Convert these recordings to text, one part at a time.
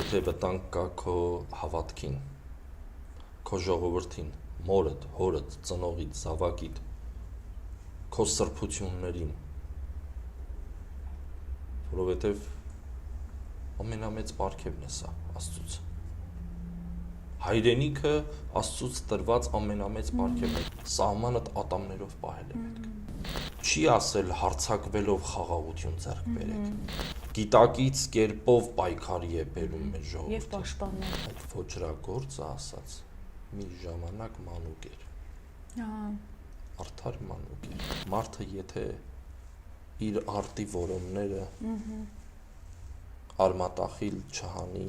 Եթե վտանգ կա քո հավատքին, քո ժողովրդին, մորդ, հորդ, ծնողիդ, զավակիդ, քո սրբություններին, որովհետև ամենամեծ պարգևն է սա Աստծուց։ Հայրենիքը Աստծուց տրված ամենամեծ պարգևն է։ Սահմանդ ատամներով պահել է պետք։ Չի ասել հարցակվելով խաղաղություն ձեռք բերեք։ Գիտակից կերպով պայքարի է բերում մեր ժողովուրդը։ Եվ պաշտպանում։ Այդ ոչրագործը ասաց մի ժամանակ մանուկ էր։ Արդար մանուկ էր։ Մարդը եթե իր արտի որոնները արմատախիլ չհանի,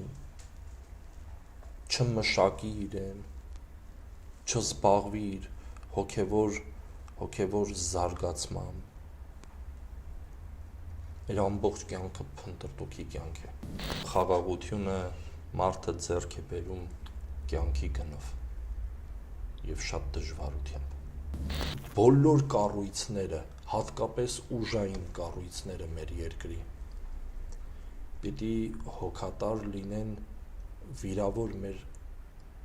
չմշակի իրեն, չզբաղվի իր հոգևոր զարգացմամբ, իր ամբողջ կյանքը փնտրտուքի կյանք է։ Խաղաղությունը մարդը ձեռք է բերում կյանքի գնով եւ շատ դժվարությամբ։ Բոլոր կառույցները, հատկապես ուժային կառույցները մեր երկրի, պիտի հոգատար լինեն վիրավոր մեր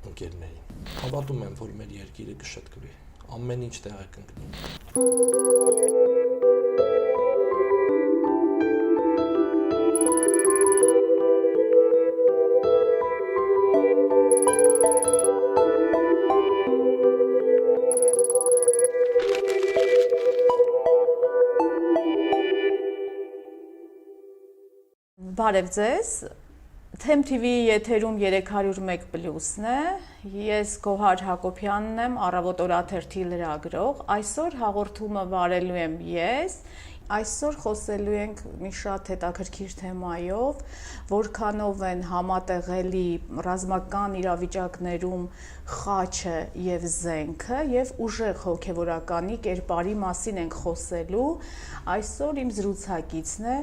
ընկերներին։ Հավատում եմ, որ մեր երկիրը կշտկվի, ամեն ինչ տեղը կընկնի։ Բարև ձեզ, Թեմ TV-ի եթերում 301+-ն է, ես Գոհար Հակոբյանն եմ, Առավոտ օրաթերթի լրագրող, այսօր հաղորդումը վարելու եմ ես, այսօր խոսելու ենք մի շատ հետաքրքիր թեմայով, որքանով են համատեղելի ռազմական իրավիճակներում խաչը և զենքը և ուժեղ հոգևորականի կերպարի մասին ենք խոսելու, այսօր իմ զրուցակիցն է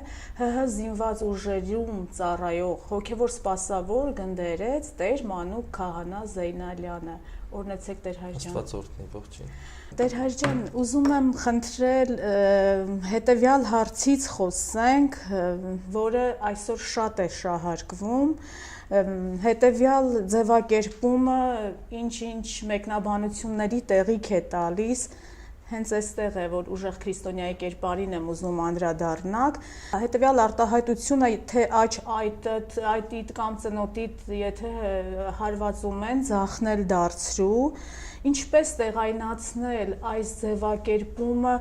ՀՀ զինված ուժերում ծառայող հոգևոր սպասավոր գնդերեց Տեր Մանուկ Քահանա Զեյնալյանը, օրհնեցեք Տեր Հայր ջան։ Աստված օրհնի, ողջույն։ Տեր Հայր ջան, ուզում եմ խնդրել հետևյալ հարցից խոսենք, որը այսօր շատ է շահարկվում, հետևյալ ձևակերպումը ինչ-ինչ մեկնաբանությունների տեղիք է տալիս, հենց այստեղ է, որ ուժեղ քրիստոնյայի կերպարին եմ ուզում անդրադառնալ, հետևյալ արտահայտությունը, թե աջ այտիդ կամ ծնոտիդ, եթե հարվածում են, ձախնել դարձրու, ինչպես տեղայնացնել այս ձևակերպումը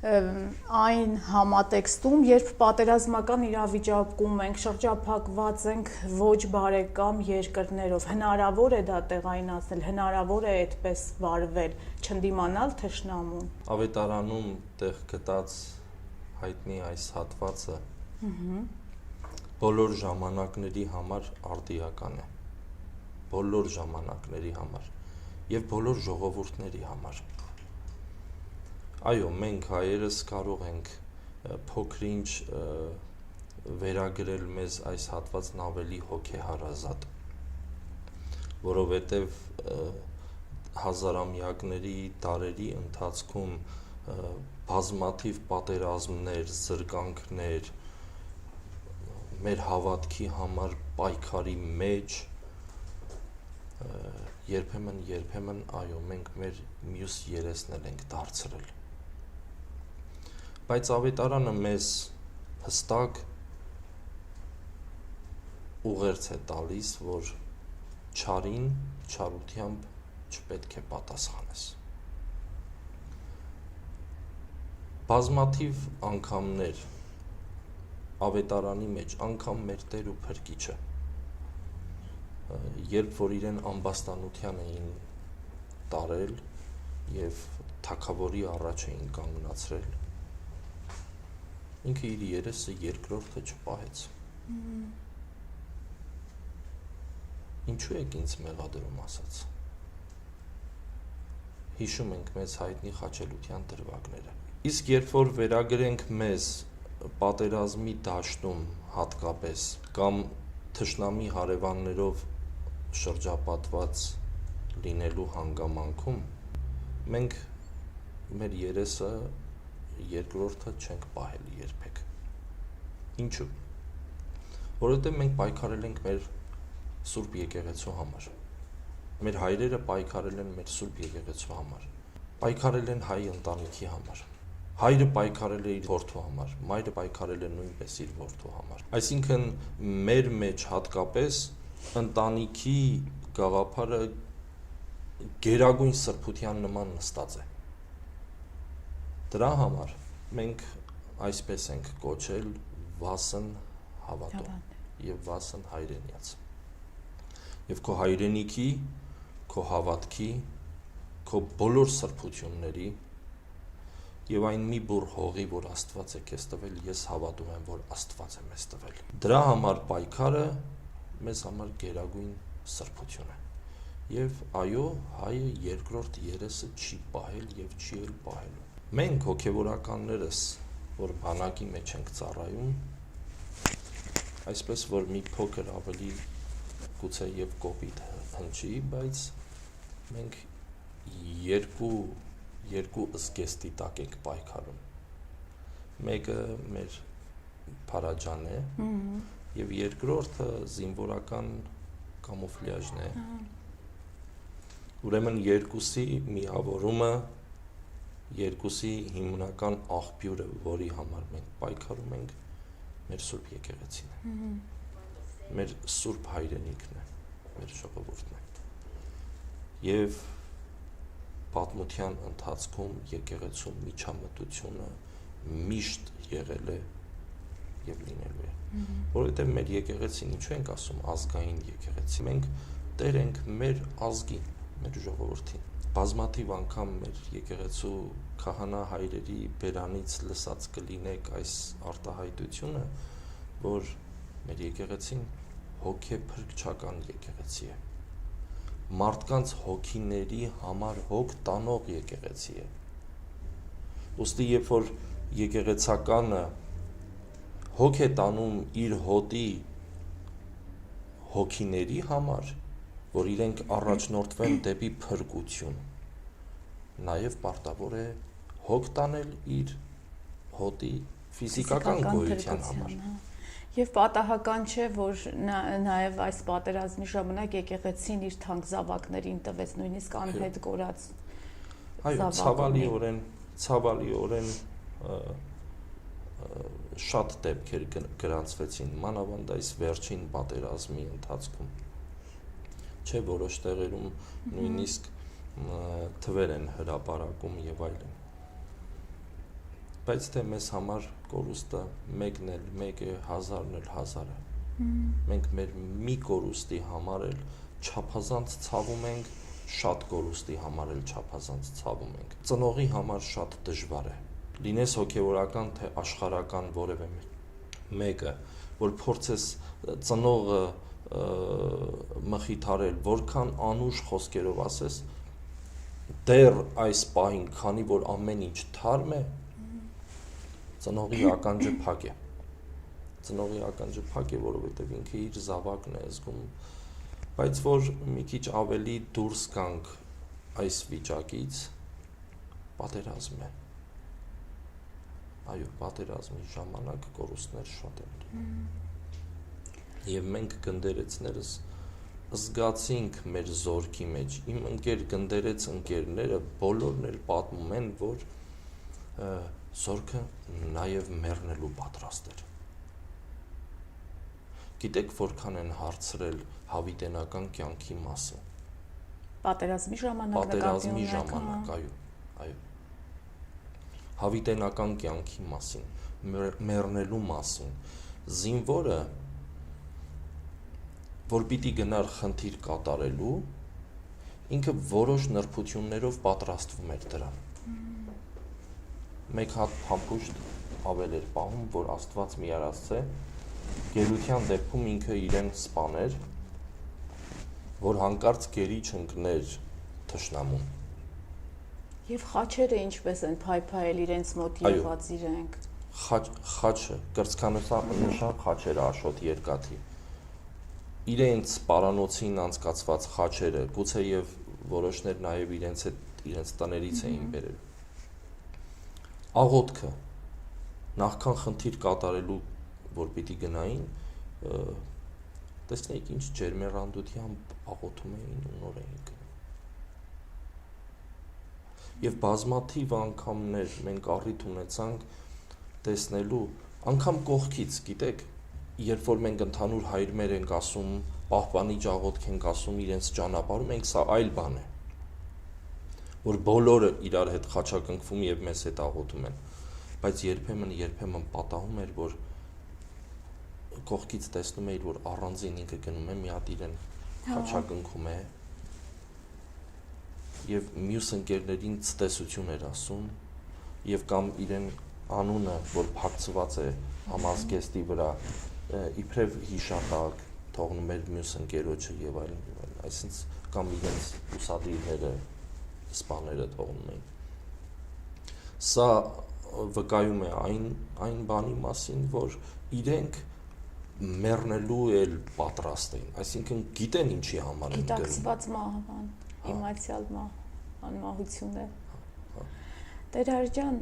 այն համատեքստում, երբ պատերազմական իրավիճակում ենք, շրջափակված ենք ոչ բարեկամ երկրներով, հնարավոր է դա տեղայնացնել, հնարավոր է այդպես վարվել, չընդդիմանալ թշնամուն։ Ավետարանում տեղ գտած հայտնի այս հատվածը բոլոր ժամանակների համար արդիական է, բոլոր ժամանակների համար և բոլոր ժողովուրդների համար։ Այո, մենք հայերս կարող ենք փոքր-ինչ վերագրել մեզ այս հատվածն ավելի հոգեհարազատ, որովհետև հազարամյակների դարերի ընթացքում բազմաթիվ պատերազմներ, զրկանքներ, մեր հավատքի համար պայքարի մեջ, երբեմն, այո, մենք մեր մյուս երեսն էլ ենք դարձրել։ Բայց ավետարանը մեզ հստակ ուղերձ է տալիս, որ չարին չարությամբ չպետք է պատասխանես։ Բազմաթիվ անգամներ ավետարանի մեջ, անգամ մեր Տեր ու Փրկիչը, երբ որ իրեն ամբաստանության էին տարել և թագավորի առաջ էին կանգնացրել, ինքը իր երեսը երկրորդը չպահեց։ Ինչու եք ինձ մեղադրում ասաց։ Հիշում ենք մեզ հայտնի խաչելության դրվագները։ Իսկ երբ որ վերագրենք մեզ պատերազմի դաշտում հատկապես կամ թշնամի հարևաններով շրջապատված լինելու հանգամանքում, մենք մեր երեսը երկրորդը չենք պահել երբեք։ Ինչու՞։ Որովհետև մենք պայքարել ենք մեր Սուրբ եկեղեցու համար։ Մեր հայրերը պայքարել են մեր Սուրբ եկեղեցու համար։ Պայքարել են հայ ընտանիքի համար։ Հայրը պայքարել է իր որդու համար, մայրը պայքարել է նույնպես իր որդու համար։ Այսինքն մեր մեջ հատկապես ընտանիքի գաղափարը գերագույն սրբության նման նստած է։ Դրա համար մենք այսպես ենք կոչել վասն հավատո եւ վասն հայրենիաց։ Եվ քո հայրենիքի, քո հավատքի, քո բոլոր սրբությունների եւ այն մի բուռ հողի, որ Աստված է քեզ տվել, ես հավատում եմ, որ Աստված է մեզ տվել։ Դրա համար պայքարը մեզ համար գերագույն սրբություն է։ Եվ այո, հայը երկրորդ երեսը չի պահել եւ չի էլ պահելու։ Մենք հոգեվորականներս, որ բանակի մեջ ենք ծառայում, այսպես որ մի փոքր ավելի գուցե եւ կոպիտ հնչի, բայց մենք երկու զգեստի տակ ենք պայքարում։ Մեկը մեր փարաջան է, եւ երկրորդը զինվորական կամուֆլյաժն է։ Ուրեմն երկուսի միավորումը, երկուսի հիմնական աղբյուրը, որի համար մենք պայքարում ենք, մեր Սուրբ եկեղեցին է։ Մեր Սուրբ հայրենիքն է, մեր ժողովուրդն է։ Եվ պատմության ընթացքում եկեղեցու միջամտությունը միշտ եղել է եւ լինելու է։ Որովհետեւ մեր եկեղեցին, ինչու ենք ասում ազգային եկեղեցի, մենք տեր ենք մեր ազգին, մեր ժողովրդին։ Բազմաթիվ անգամ մեր եկեղեցու քահանա հայրերի բերանից լսած կլինեք այս արտահայտությունը, որ մեր եկեղեցին հոգեփրկչական եկեղեցի է։ Մարդկանց հոգիների համար հոգ տանող եկեղեցի է։ Ուստի երբ որ եկեղեցականը հոգ է տանում իր հոտի հոգիների համար, որ իրենք առաջնորդվեն դեպի փրկություն, նաև պարտավոր է հոգ տանել իր հոտի ֆիզիկական գոյության համար։ Եվ պատահական չէ, որ նաև այս պատերազմի ժամանակ եկեղեցին իր թանկ զավակներին տվեց, նույնիսկ անհետ կորած զավակներին։ Ցավալիորեն շատ դեպքեր գրանցվեցին, մանավանդ այս վերջին պատերազմի ընթացքում։ Չէ, որոշ տեղերում նույնիսկ թվեր են հրապարակում եւ այլն։ Բայց թե մեզ համար կորուստը մեկն էլ մեկ է, հազարն էլ հազար է։ Մենք մեր մի կորուստի համար էլ չափազանց ցավում ենք, շատ կորուստի համար էլ չափազանց ցավում ենք։ Ծնողի համար շատ դժվար է։ Լինես հոգեվորական թե աշխարհական որևէ մեկը, որ փորձես ծնողը մխիթարել, որքան անուշ խոսքերով ասես, դեռ այս պահին, քանի որ ամեն ինչ թարմ է, ծնողի ականջը փակ է։ Ծնողի ականջը փակ է, որովհետև ինքը իր զավակն է զգում, բայց որ մի քիչ ավելի դուրս գանք այս վիճակից, պատերազմ է։ Այո, պատերազմի ժամանակ կորուստներ շատ են լինում։ Եվ մենք գնդերեցներս զգացինք մեր զորքի մեջ։ Իմ գնդերեց ընկերները բոլորն էլ պատմում են, որ զորքը նաև մեռնելու պատրաստ էր։ Գիտեք, որքան են հարցրել հավիտենական կյանքի մասին։ Պատերազմի ժամանակ, պատերազմի ժամանակ, այո։ Հավիտենական կյանքի մասին, մեռնելու մասին։ Զինվորը, որ պիտի գնար խնդիր կատարելու, ինքը որոշ նրբություններով պատրաստվում էր դրան։ Մեկ հատ փամփուշտ ավել էր պահում, որ Աստված մի արածե, գերության դեպքում ինքը իրեն սպաներ, որ հանկարծ գերի չընկներ թշնամուն։ Եվ խաչերը ինչպես են փայփայել իրենց մոտ եղած իրենք։ Խաչը, կրծքանշան խաչերը Աշոտ Երկաթի։ Իրենց պարանոցին անցկացված խաչերը, գուցե եւ որոշներ նաեւ իրենց տներից էին բերել։ Աղոթքը նախքան խնդիր կատարելու, որ պիտի գնային, Տեսնեիք ինչ ջերմեռանդությամբ աղոթում էին ու նոր էին գնում։ Եվ բազմաթիվ անգամներ մենք առիթ ունեցանք տեսնելու անգամ կողքից, գիտեք, երբ որ մենք ընդհանուր հայրմեր ենք ասում, պահպանի աղոթք ենք ասում իրենց ճանապարհում, մենք սա այլ բան է, որ բոլորը իրար հետ խաչակնքվում եւ մեզ հետ աղոթում են, բայց երբեմն պատահում էր, որ կողքից տեսնում էիր, որ առանձին ինքը գնում է, մի հատ իրեն խաչակնքում է եւ մյուս ընկերներին ցտեսություն էր ասում եւ կամ իրեն անունը, որ փակցված է համազգեստի վրա, իբրև հիշատակ թողնում էր մյուս ընկերոջը եւ այլն, այսինքն կամ իրենց ուսադիրները, սպաները թողնում էին։ Սա վկայում է այն բանի մասին, որ իրենք մեռնելու էլ պատրաստ էին, այսինքն գիտեն ինչի համար են գրում։ Գիտակցված մահվան, իմացյալ անմահություն է։ Տեր Հարգյան,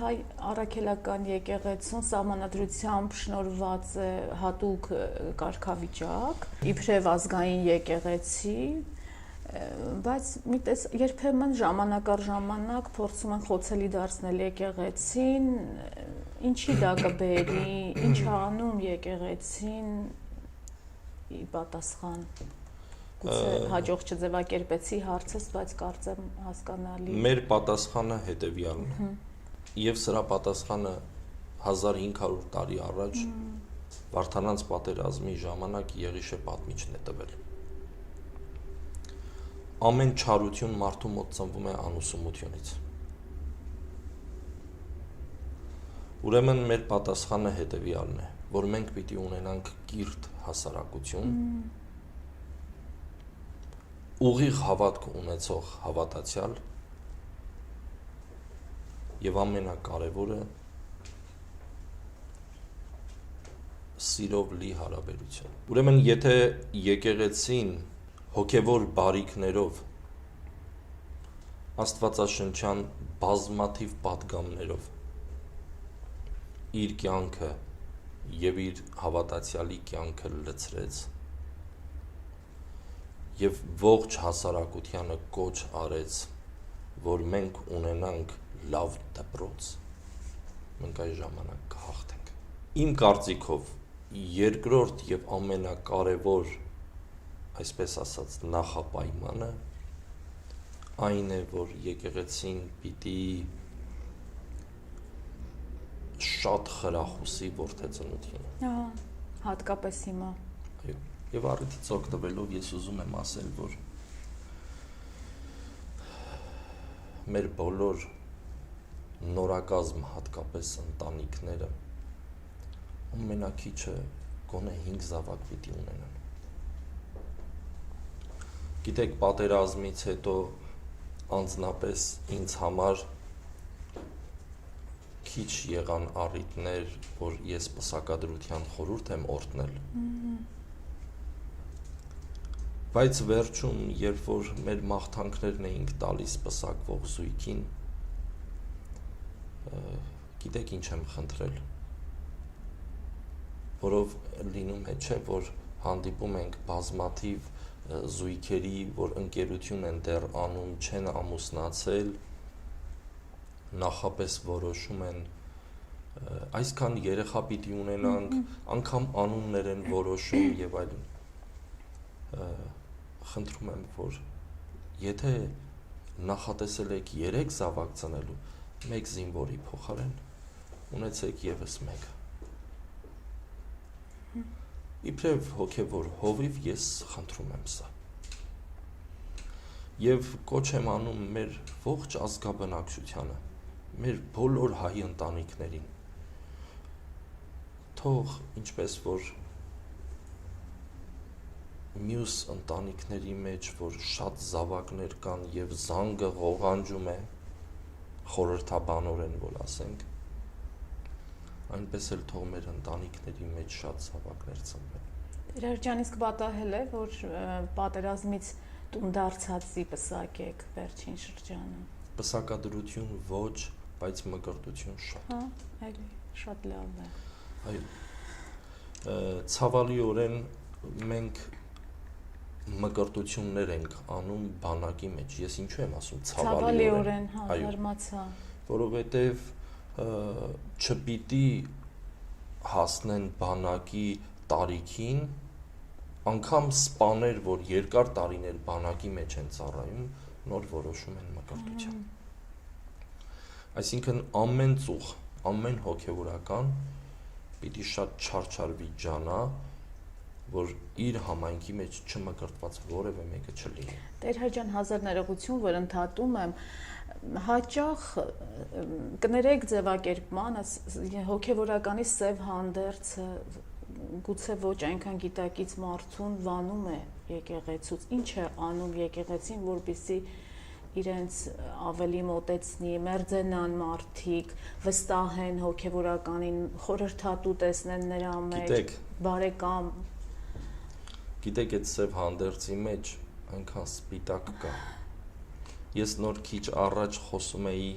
հայ առաքելական եկեղեցուն սահմանադրությամբ շնորհված է հատուկ կարգավիճակ, իբրև ազգային եկեղեցի, բայց երբեմն ժամանակ առ ժամանակ փորձում են խոցելի դարձնել եկեղեցին, ինչի դա կբերի, ինչ անում եկեղեցին ի պատասխան։ Գուցե հաջող չձևակերպեցի հարցս, բայց կարծեմ հասկանալի։ Մեր պատասխանը հետևյալն է։ Եվ սրա պատասխանը 1500 տարի առաջ Վարդանանց պատերազմի ժամանակ Եղիշե պատմիչն է տվել։ Ամեն չարություն մարդու մոտ ծնվում է անուսումությունից։ Ուրեմն մեր պատասխանը հետևյալն է, որ մենք պիտի ունենանք կիրթ հասարակություն, ուղիղ հավատք ունեցող հավատացյալ եւ ամենակարևորը սիրով լի հարաբերություն։ Ուրեմն եթե եկեղեցին հոգևոր բարիքներով աստվածաշնչյան բազմաթիվ պատգամներով իր կյանքը եւ իր հավատացյալի կյանքը լցրեց եւ ողջ հասարակությանը կոչ արեց, որ մենք ունենանք լավ դպրոց, մենք այս ժամանակ կհաղթենք։ Իմ կարծիքով երկրորդ եւ ամենակարևոր, այսպես ասած, նախապայմանը այն է, որ եկեղեցին պիտի շատ խրախուսի որդեծնությունը։ Հատկապես հիմա։ Այո, եւ առիթից օգտվելով ես ուզում եմ ասել, որ մեր բոլոր նորակազմ հատկապես ընտանիքները ամենակիչը գոնե 5 զավակ պիտի ունենան։ Գիտեք, պատերազմից հետո անձնապես ինձ համար քիչ եղան առիթներ, որ ես պսակադրության խորհուրդ եմ օրհնել։ Բայց վերջում, երբ որ մեր մաղթանքներն էինք տալիս պսակվող զույգին, գիտեք ինչ եմ խնդրել, որով լինում է, չէ, որ հանդիպում ենք բազմաթիվ զույգերի, որ ընկերություն են դեռ անում, չեն ամուսնացել, նախապես որոշում են այսքան երեխա պիտի ունենանք, անգամ անուններ են որոշում եւ այլն։ Խնդրում եմ, որ եթե նախատեսել եք 3 զավակ ծնելու, 1 զինվորի փոխարեն ունեցեք եւս 1։ Իբրև հոգևոր հովիվ ես խնդրում եմ սա։ Եվ կոչ եմ անում մեր ողջ ազգաբնակչությանը, մեր բոլոր հայ ընտանիքներին, թող ինչպես որ մյուս ընտանիքների մեջ, որ շատ զավակներ կան եւ զանգը ղողանջում է, խորհրդաբանորեն որ ասենք, այնպես էլ թող մեր ընտանիքների մեջ շատ զավակներ ծնվեն։ Տեր Հարգյան, իսկ պատահել է, որ պատերազմից տուն դարձածի պսակեք վերջին շրջանում։ Պսակադրություն ոչ, բայց մկրտություն շատ։ Այո, շատ լավ է։ Այո։ Ցավալիորեն մենք մկրտություններ ենք անում բանակի մեջ։ Ես ինչու եմ ասում ցավալիորեն, զարմացա։ Որովհետև չպիտի հասնեն բանակի տարիքին, անգամ սպաներ, որ երկար տարիներ բանակի մեջ են ծառայում, նոր որոշում են մկրտության։ Այսինքն ամեն ծուղ, ամեն հոգևորական պիտի շատ չարչար վիճանա, որ իր համայնքի մեջ չմկրտված որևէ մեկը չլինի։ Տեր Հայ ջան, հազար ներողություն, որ ընդհատում եմ, հաճախ կներեք ձևակերպմանս հոգևորականի սև հանդերձը գուցե ոչ այնքան գիտակից մարդուն վանում է եկեղեցուց, ինչ է անում եկեղեցին, որպեսզի իրենց ավելի մոտեցնի, մերձենան մարդիկ, վստահեն հոգևորականին, խորհրդատու տեսնեն նրա մեջ, բարեկամ։ Գիտեք, այդ սև հանդերձի մեջ այնքան սպիտակ կա։ Ես նոր քիչ առաջ խոսում էի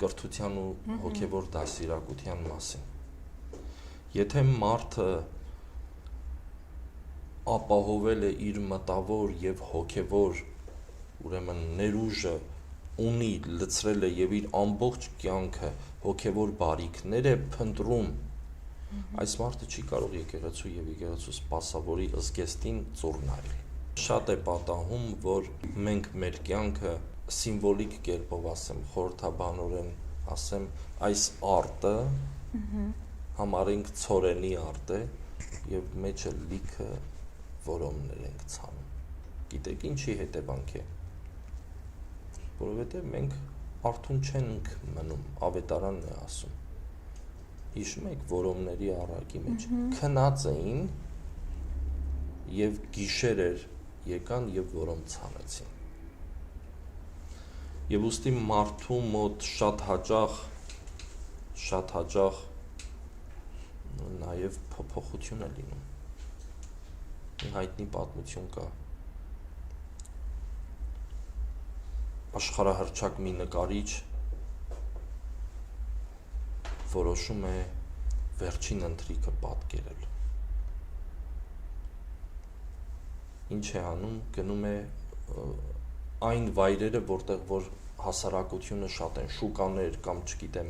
կրթության ու հոգևոր դաստիարակության մասին։ Եթե մարդը ապահովել է իր մտավոր եւ հոգևոր, ուրեմն ներուժը ունի, լցրել է եւ իր ամբողջ կյանքը հոգևոր բարիքներ է փնտրում, այս մարդը չի կարող եկեղեցու եւ եկեղեցու սպասավորի զգեստին ծուռ նայել։ Շատ է պատահում, որ մենք մեր կյանքը սիմվոլիկ կերպով ասեմ, խորհրդաբանորեն ասեմ, այս արտը համարենք ցորենի արտ է եւ մեջը լիքը որոմներ ենք ցանում։ Գիտեք ինչի հետևանք է։ Որովհետեւ մենք արթուն չենք մնում, ավետարանն է ասում։ Հիշում եք որոմների առակի մեջ քնած էին եւ գիշերեր եկան եւ որոմ ցանեցին։ Եվ ուստի մարդու մոտ շատ հաճախ նաեւ փոփոխություն է լինում։ Հայտնի պատմություն կա։ Աշխարհահռչակ մի նկարիչ որոշում է վերջին ընթրիքը պատկերել։ Ինչ է անում, գնում է այն վայրերը, որտեղ որ հասարակությունը շատ են, շուկաներ կամ չգիտեմ,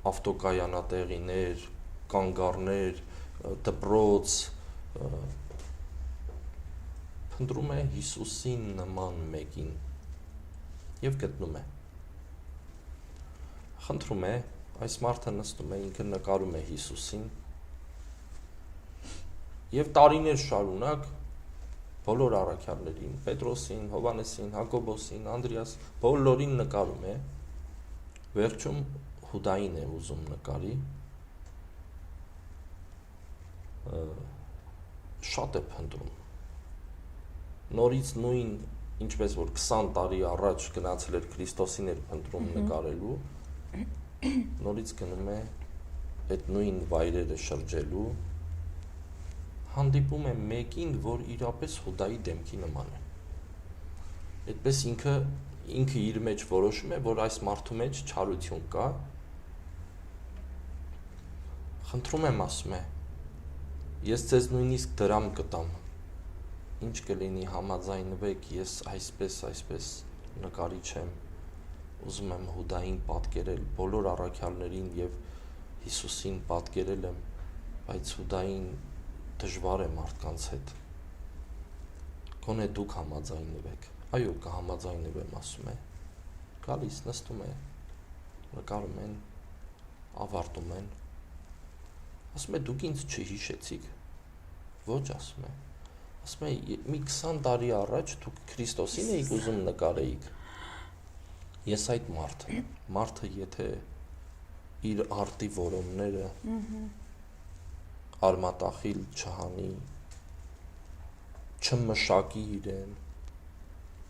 ավտոկայանատեղիներ, կանգառներ, դպրոց, փնտրում է Հիսուսին նման մեկին եւ գտնում է։ Խնդրում է, այս մարդը նստում է, ինքը նկարում է Հիսուսին եւ տարիներ շարունակ բոլոր առաքյալներին, Պետրոսին, Հովանեսին, Հակոբոսին, Անդրեաս, բոլորին նկարում է, վերջում Հուդային է ուզում նկարի, շատ է փնտրում։ Նորից նույն, ինչպես որ 20 տարի առաջ գնացել էր Քրիստոսին էր փնտրում նկարելու, նորից գնում է այդ նույն վայրերը շրջելու, հանդիպում է մեկին, որ իրապես Հուդայի դեմքի նման է։ Այդպես ինքը իր մեջ որոշում է, որ այս մարդու մեջ չարություն կա։ Խնդրում եմ, ասում է, ես ձեզ նույնիսկ դրամ կտամ, ինչ կլինի համաձայնվեք, ես այսպես նկարիչ եմ, ուզում եմ Հուդային պատկերել, բոլոր առաքյալներին եւ Հիսուսին պատկերել եմ, բայց Հուդային դժվար է մարդկանց հետ։ Գոնե դուք համաձայնվեք։ Այո, կհամաձայնվեմ, ասում է։ Գալիս, նստում է, նկարում են, ավարտում են։ Ասում է, դուք ինձ չհիշեցիք։ Ոչ, ասում է։ Ասում է, մի 20 տարի առաջ դուք Քրիստոսին էիք ուզում նկարեիք։ Ես այդ մարդն եմ։ Մարդը եթե իր արտի որոմները արմատախիլ չհանի, չմշակի իրեն,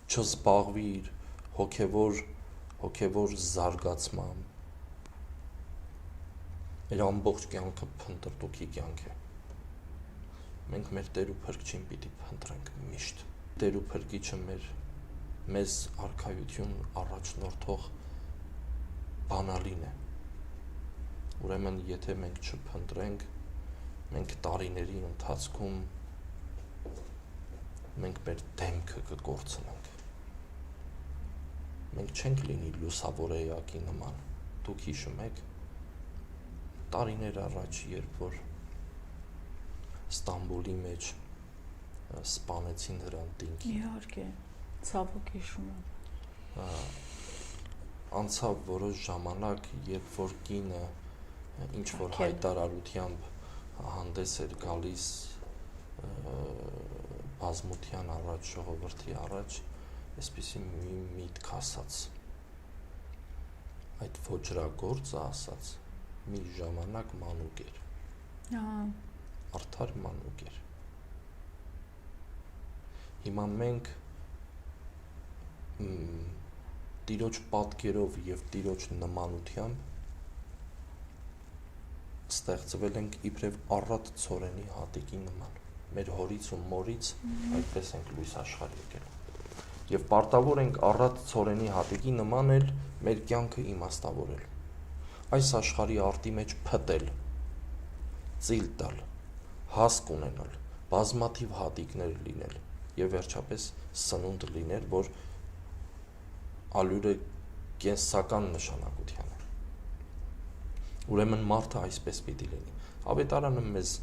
չզբաղվի իր հոգևոր զարգացմամբ, մեր ամբողջ կյանքը փնտրտուքի կյանք է։ Մենք մեր Տեր ու Փրկչին պիտի փնտրենք միշտ։ Տեր ու Փրկիչը մեզ արքայություն առաջնորդող բանալին է։ Ուրեմն եթե մենք չփնտրենք, մենք տարիների ընթացքում մենք մեր դեմքը կկորցնենք։ Մենք չենք լինի լուսավոր էակի նման։ Դուք հիշում եք տարիներ առաջ, երբ որ Ստամբուլի մեջ սպանեցին նրան տինքի։ Իհարկե, ցավոք հիշում եմ։ Անցավ որոշ ժամանակ, երբ որ կինը ինչ որ հայտարարությամբ հանդես էր գալիս բազմության առաջ, ժողովրդի առաջ, այսպեսի մի միտք ասաց։ Այդ ոճրագործը ասաց, մի ժամանակ մանուկ էր։ Արդար մանուկ էր։ Հիմա մենք Տիրոջ պատկերով եւ Տիրոջ նմանությամբ ստեղծվել ենք իբրև առատ ցորենի հատիկի նման։ Մեր հորից ու մորից այդպես ենք լույս աշխարհ եկել։ Եվ պարտավոր ենք առատ ցորենի հատիկի նման էլ մեր կյանքը իմաստավորել։ Այս աշխարհի արտի մեջ փտել, ծիլ տալ, հասկ ունենալ, բազմաթիվ հատիկներ լինել եւ վերջապես սնունդ լինել, որ ալյուրը կենսական նշանակության է։ Ուրեմն մարդը այսպես պիտի լինի։ Ավետարանը մեզ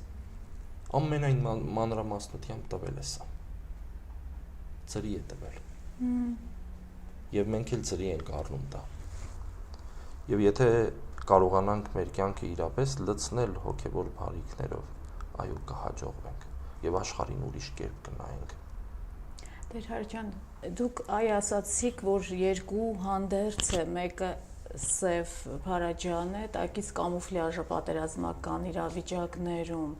ամենայն մանրամասնությամբ տվել է սա։ Ծրի է տվել։ Եվ մենք էլ ծրի ենք առնում դա։ Եվ եթե կարողանանք մեր կյանքը իրապես լցնել հոգևոր բարիքներով, այո, կհաջողվենք եւ աշխարհին ուրիշ կերպ կնայենք։ Տեր Հարաջան, դուք ասացիք, որ երկու հանդերձ է, մեկը սև Փարաջան է, տակից կամուֆլյաժը պատերազմական իրավիճակներում։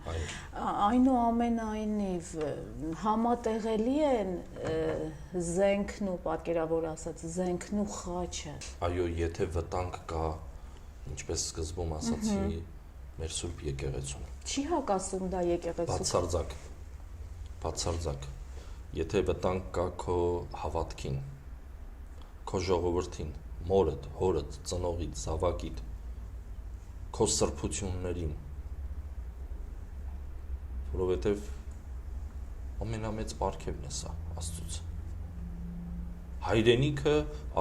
Այնուամենայնիվ համատեղելի են զենքն ու պատկերավոր ասած զենքն ու խաչը։ Այո, եթե վտանգ կա, ինչպես սկզբում ասացի, մեր Սուրբ եկեղեցուն։ Չի հակասում դա եկեղեցու։ Բացարձակ։ Եթե վտանգ կա քո հավատքին, քո ժողովրդին, մորդ, հորդ, ծնողիդ, զավակիդ, քո սրբություններին, որովհետև ամենամեծ պարգևն է սա Աստծուց։ Հայրենիքը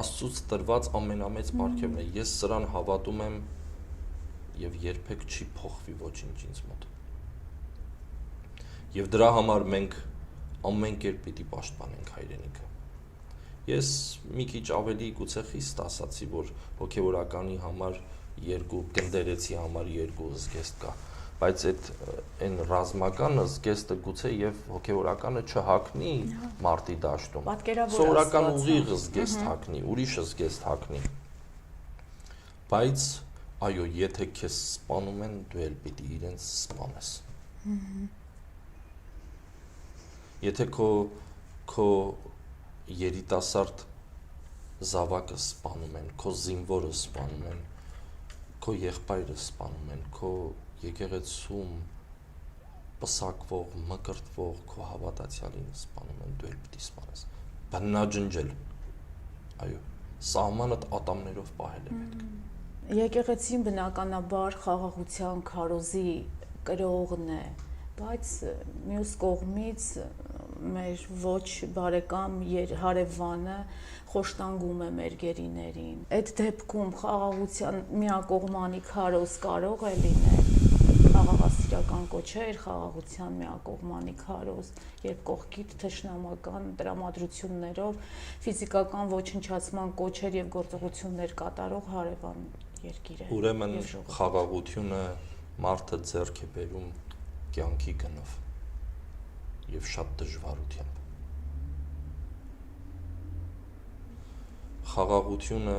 Աստծուց տրված ամենամեծ պարգևն է։ Ես սրան հավատում եմ եւ երբեք չի փոխվի ոչինչ ինձ մոտ։ Եվ դրա համար մենք ամեն կերպ պիտի պաշտպանենք հայրենիքը։ Ես մի քիչ ավելի գուցե խիստ ասացի, որ հոգևորականի համար երկու գնդերեցի համար երկու զգեստ կա, բայց այն ռազմական զգեստը գուցե եւ հոգևորականը չհակնի մարտի դաշտում։ Սովորական ուղիղ զգեստ հակնի, ուրիշ զգեստ հակնի։ Բայց այո, եթե քեզ սպանում են, դու էլ պիտի իրենց սպանես։ Եթե քո երիտասարդ զավակը սպանում են, քո զինվորը սպանում են, քո եղբայրը սպանում են, քո եկեղեցում պսակվող, մկրտվող քո հավատացյալին սպանում են, դու էլ պիտի սպանես։ Բնաջնջել։ Այո, սահմանդ ատամներով պահել է պետք։ Եկեղեցին բնականաբար խաղաղության քարոզի կրողն է, բայց մյուս կողմից մեր ոչ բարեկամ հարևանը խոշտանգում է մեր գերիներին։ Այդ դեպքում խաղաղության միակողմանի քարոզ կարող է լինել, խաղաղասիրական կոչեր, խաղաղության միակողմանի քարոզ, երբ կողքիդ թշնամական տրամադրություններով ֆիզիկական ոչնչացման կոչեր եւ գործողություններ կատարող հարևան երկիր է։ Ուրեմն խաղաղությունը մարդը ձեռք է բերում կյանքի գնով եւ շատ դժվարությամբ։ Խաղաղությունը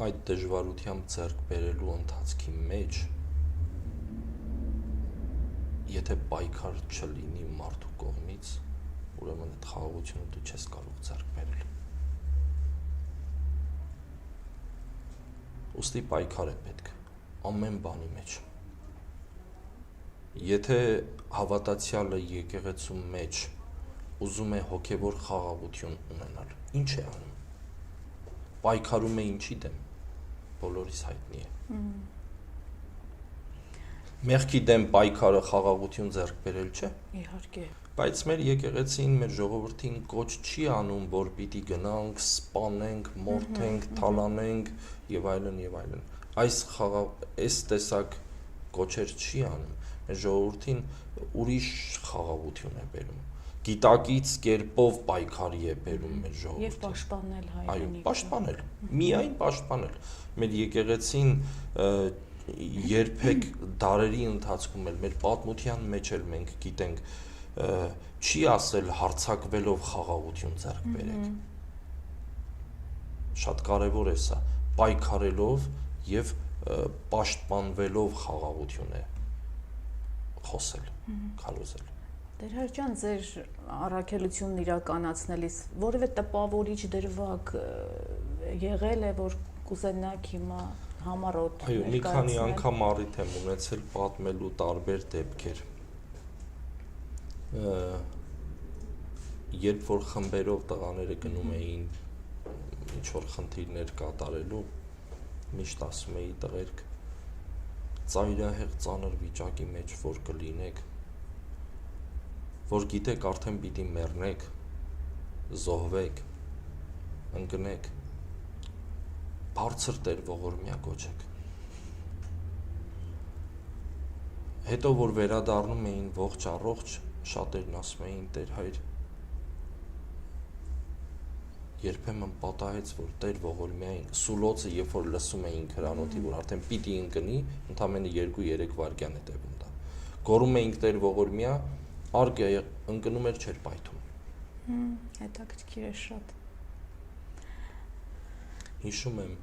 այդ դժվարությամբ ձեռք բերելու ընթացքի մեջ, եթե պայքար չլինի մարդու կողմից, ուրեմն այդ խաղաղությունը դու չես կարող ձեռք բերել։ Ուստի պայքար է պետք ամեն բանի մեջ։ Եթե հավատացյալը եկեղեցու մեջ ուզում է հոգևոր խաղաղություն ունենալ, ինչ է անում։ Պայքարում է ինչի դեմ, բոլորիս հայտնի է։ Մեղքի դեմ պայքարը խաղաղություն ձեռք բերել չէ։ Իհարկե։ Բայց մեր եկեղեցին, մեր ժողովրդին կոչ չի անում, որ պիտի գնանք, սպանենք, մորթենք, թալանենք եւ այլն եւ այլն։ Այս տեսակ կոչեր չի անում։ Մեր ժողովրդին ուրիշ խաղաղություն է բերում։ Գիտակից կերպով պայքարի է բերում մեր ժողովրդին։ Եվ պաշտպանել Այո, հայրենիքը։ պաշտպանել, միայն պաշտպանել։ Մեր եկեղեցին երբեք դարերի ընթացքում էլ մեր պատմության մեջ էլ մենք գիտենք չի ասել հարցակվելով խաղաղություն ձեռք բերեք։ Շատ կարևոր է սա, պայքարելով եւ պաշտպանվելով խաղաղություն է խոսել, քարոզել։ Տեր ջան, ձեր առաքելությունն իրականացնելիս որևէ տպավորիչ դրվագ եղել է, որ կուզենաք հիմա համառոտ Այո, մի քանի անգամ առիթ եմ ունեցել պատմելու տարբեր դեպքեր։ Երբ որ խմբերով տղաները գնում էին ինչ-որ խնդիրներ կատարելու, միշտ ասում էի տղերք, ծայրահեղ ծանր վիճակի մեջ որ կլինեք, որ գիտեք արդեն պիտի մեռնեք, զոհվեք, ընկնեք, բարձր Տեր ողորմյա կոչեք։ Հետո որ վերադառնում էին ողջ առողջ, շատերն ասում էին Տեր Հայր, երբեմն պատահեց, որ Տեր ողորմյային սուլոցը, երբ որ լսում էին քրանոթի, որ արդեն պիտի ընկնի, ընդամենը 2-3 վայրկյան է տևում դա։ Գոռում էինք Տեր ողորմյա, արկը ընկնում էր, չէր պայթում։ Հետաքրքիր է շատ։ Հիշում եմ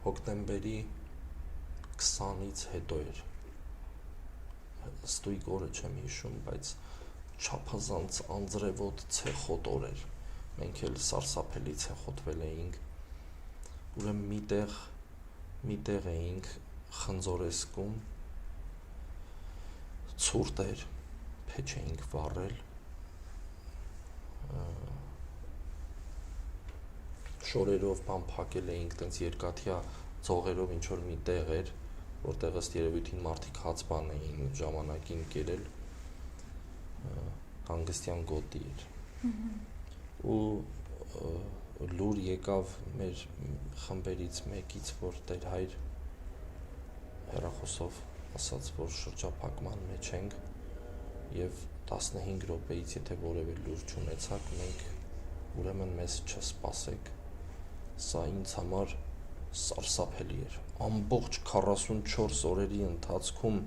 հոկտեմբերի 20-ից հետո էր, ստույգ օրը չեմ հիշում, բայց չափազանց անձրևոտ ցեխոտ օր էր, մենք էլ սարսափելի ցեխոտվել էինք, ուրեմն միտեղ էինք խնձորեսկում, ցուրտ էր, փեչ էինք վառել, շորերով բան փակել էինք, տենց երկաթյա ձողերով ինչ-որ մի տեղ էր, որտեղ ըստ երևույթին մարդիկ հաց բան էին ժամանակին կերել, հանգստյան գոտի էր։ Ու լուր եկավ մեր խմբերից մեկից, որ Տեր Հայր հեռախոսով ասաց, որ շրջափակման մեջ ենք եւ 15 րոպեից եթե որևէ լուր չունեցաք, մենք ուրեմն մեզ չսպասեք։ Սա ինձ համար սարսափելի էր։ Ամբողջ 44 օրերի ընթացքում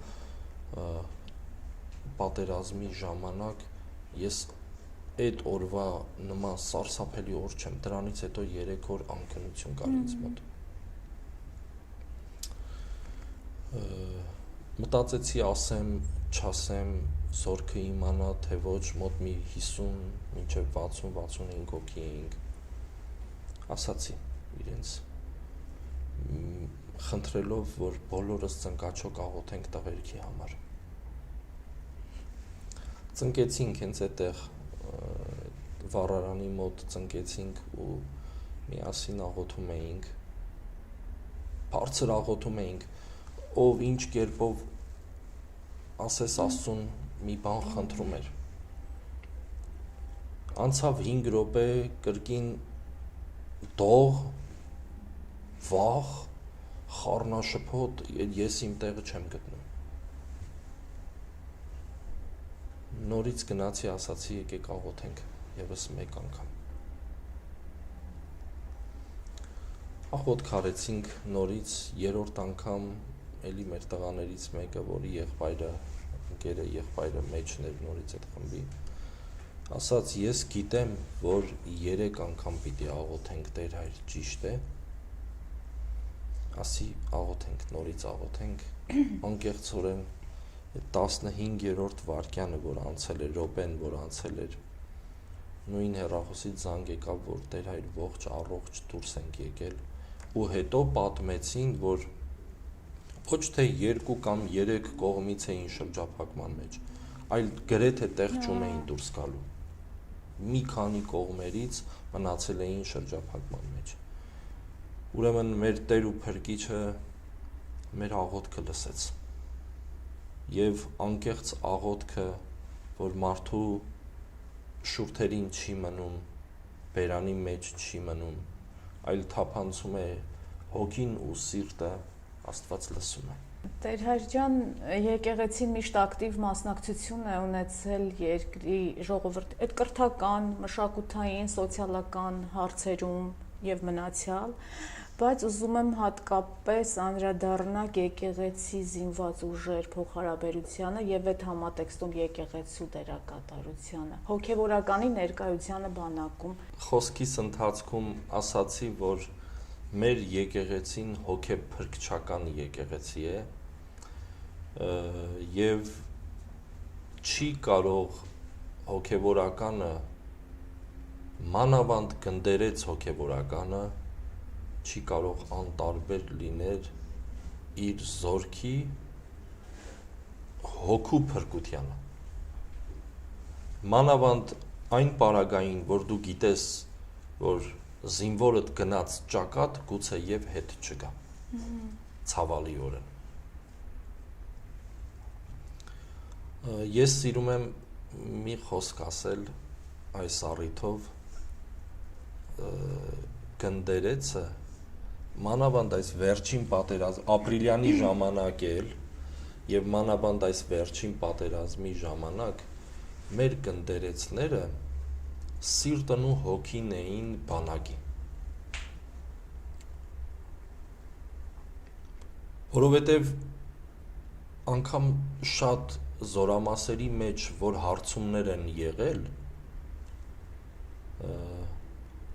պատերազմի ժամանակ ես այդ օրվա նման սարսափելի օր չեմ, դրանից հետո 3 օր անկնություն կար ինձ մոտ։ Մտածեցի ասեմ, չասեմ, զորքը իմանա, թե ոչ, մոտ մի 50 մինչև 60-65 հոգի էինք, ասացի իրենց, խնդրելով, որ բոլորս ծնկաչոք աղոթենք տղերքի համար։ Ծնկեցինք հենց այդտեղ վառարանի մոտ ծնկեցինք ու միասին աղոթում էինք, բարձր աղոթում էինք, ով ինչ կերպով ասես Աստծուն մի բան խնդրում էր։ Անցավ 5 րոպե, կրկին դող, վախ, խառնաշփոթ, ես իմ տեղը չեմ գտնում։ Նորից գնացի, ասացի, եկեք աղոթենք եւս մեկ անգամ։ Աղոթք արեցինք նորից, 3-րդ անգամ էլի մեր տղաներից մեկը, որի եղբայրը մեջն էր նորից այդ խմբի, ասաց, ես գիտեմ, որ 3 անգամ պիտի աղոթենք Տեր Հայր, ճիշտ է, ասի աղոթենք, նորից աղոթենք, անկեղծորեն 15-րդ վայրկյանը, որ անցել էր, րոպեն, որ անցել էր, նույն հեռախոսից զանգ եկավ, որ Տեր Հայր ողջ առողջ դուրս ենք եկել, ու հետո պատմեցին, որ ոչ թե 2 կամ 3 կողմից էին շրջափակման մեջ, այլ գրեթե տեղ չունեին դուրս գալու։ Մի քանի կողմերից մնացել էին շրջափակման մեջ։ Ուրեմն մեր Տեր ու Փրկիչը մեր աղոթքը լսեց եւ անկեղծ աղոթքը, որ մարդու շուրթերին չի մնում, բերանի մեջ չի մնում, այլ թափանցում է հոգին ու սիրտը, Աստված լսում է։ Տեր Հայր ջան, եկեղեցին միշտ ակտիվ մասնակցություն է ունեցել երկրի ժողովրդի այդ կրթական, մշակութային, սոցիալական հարցերում եւ մնացյալ, բայց ուզում եմ հատկապես անդրադառնալ եկեղեցի զինված ուժեր փոխհարաբերությանը եւ այդ համատեքստում եկեղեցու դերակատարությանը, հոգեվորականի ներկայությանը բանակում։ Խոսքիս ընթացքում ասացի, որ մեր եկեղեցին հոգեփրկչական եկեղեցի է եւ չի կարող հոգեվորականը մանավանդ գնդերեց հոգեվորականը չի կարող անտարբեր լինել իր զորքի հոգու փրկությանը, մանավանդ այն պարագային, որ դու գիտես, որ զինվորդ գնաց ճակատ, գուցե եւ հետ չգա, ցավալիորեն։ Ես սիրում եմ մի խոսք ասել այս առիթով, գնդերեցը, մանավանդ այս վերջին պատերազմ, ապրիլյանի ժամանակ էլ, եւ մանավանդ այս վերջին պատերազմի ժամանակ, մեր գնդերեցները սիրտն ու հոգին էին բանակի, որովհետև անգամ շատ զորամասերի մեջ, որ հարցումներ են եղել,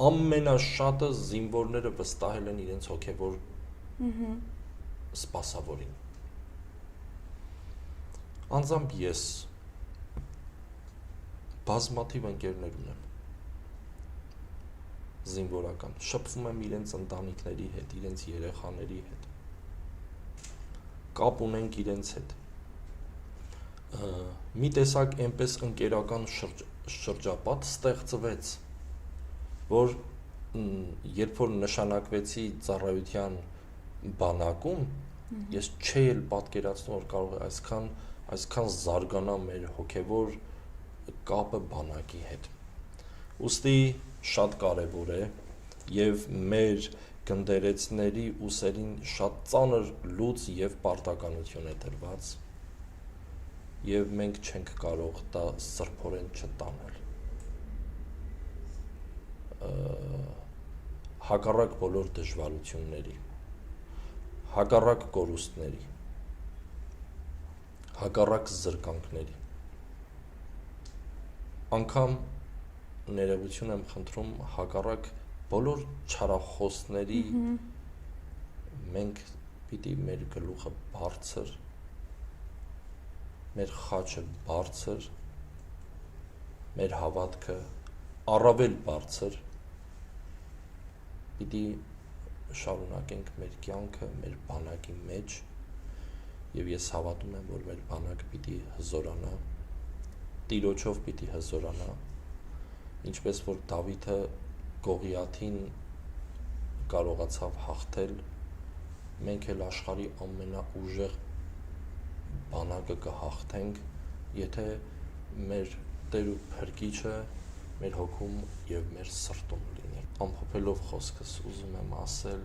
ամենաշատը զինվորները վստահել են իրենց հոգևոր սպասավորին։ Անձամբ ես բազմաթիվ ընկերներ ունեմ, զինվորական, շփվում եմ իրենց ընտանիքների հետ, իրենց երեխաների հետ, կապ ունենք իրենց հետ, մի տեսակ այնպես ընկերական շրջապատ ստեղծվեց, որ երբ որ նշանակվեցի ծառայության բանակում, ես չէի էլ պատկերացնում, որ կարող է այսքան զարգանա մեր հոգևոր կապը բանակի հետ։ Ուստի շատ կարևոր է եւ մեր գնդերեցների ուսերին շատ ծանր լուծ եւ պարտականություն է դրված եւ մենք չենք կարող դա սրբորեն չտանել։ Հակառակ բոլոր դժվարությունների, հակառակ կորուստների, հակառակ զրկանքների, անգամ ներողություն եմ խնդրում հակառակ բոլոր չարախոսների մենք պիտի մեր գլուխը բարձր, մեր խաչը բարձր, մեր հավատքը առավել բարձր պիտի շարունակենք մեր կյանքը մեր բանակի մեջ եւ ես հավատում եմ, որ մեր բանակը պիտի հզորանա, Տիրոջով պիտի հզորանա, ինչպես որ Դավիթը Գողիաթին կարողացավ հաղթել, մենք էլ աշխարհի ամենաուժեղ բանակը կհաղթենք, եթե մեր Տեր ու Փրկիչը մեր հոգում եւ մեր սրտում լինի։ Ամփոփելով խոսքս ուզում եմ ասել,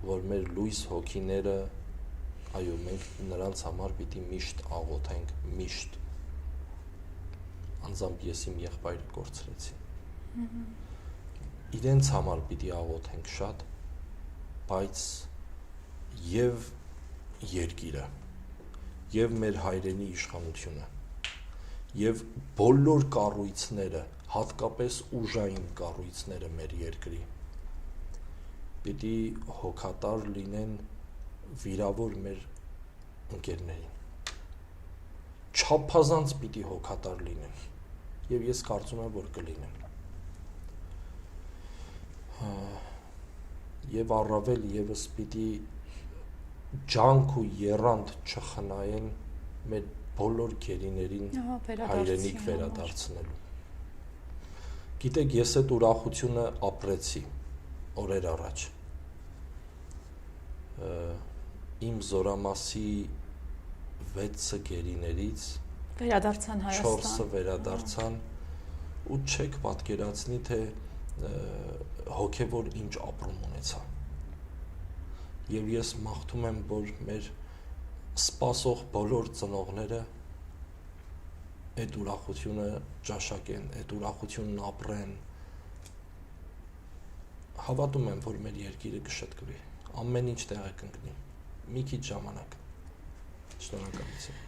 որ մեր լույս հոգիները, այո, մենք նրանց համար պիտի միշտ աղոթենք, միշտ, անձամբ ես իմ եղբայրը կորցրեցի, իրենց համար պիտի աղոթենք շատ, բայց եւ երկիրը, եւ մեր հայրենի իշխանությունը, եւ բոլոր կառույցները, հատկապես ուժային կառույցները մեր երկրի, պիտի հոգատար լինեն վիրավոր մեր ընկերներին, չափազանց պիտի հոգատար լինեն, եւ ես կարծում եմ, որ կլինեն, եւ առավել եւս պիտի ջանք ու եռանդ չխնայեն մեր բոլոր գերիներին հայրենիք վերադարձնելու, Գիտեք, ես այդ ուրախությունը ապրեցի օրեր առաջ։ Իմ զորամասի 6 գերիներից վերադարձան Հայաստան։ 4-ը վերադարձան ու չեք պատկերացնի, թե հոգևոր ինչ ապրում ունեցա։ Եվ ես մաղթում եմ, որ մեր սպասող բոլոր ծնողները այդ ուրախությունը ճաշակեն, այդ ուրախությունն ապրեն։ Հավատում եմ, որ մեր երկիրը կշտկվի, ամեն ինչ տեղը կընկնի, մի քիչ ժամանակ։ Շնորհակալություն։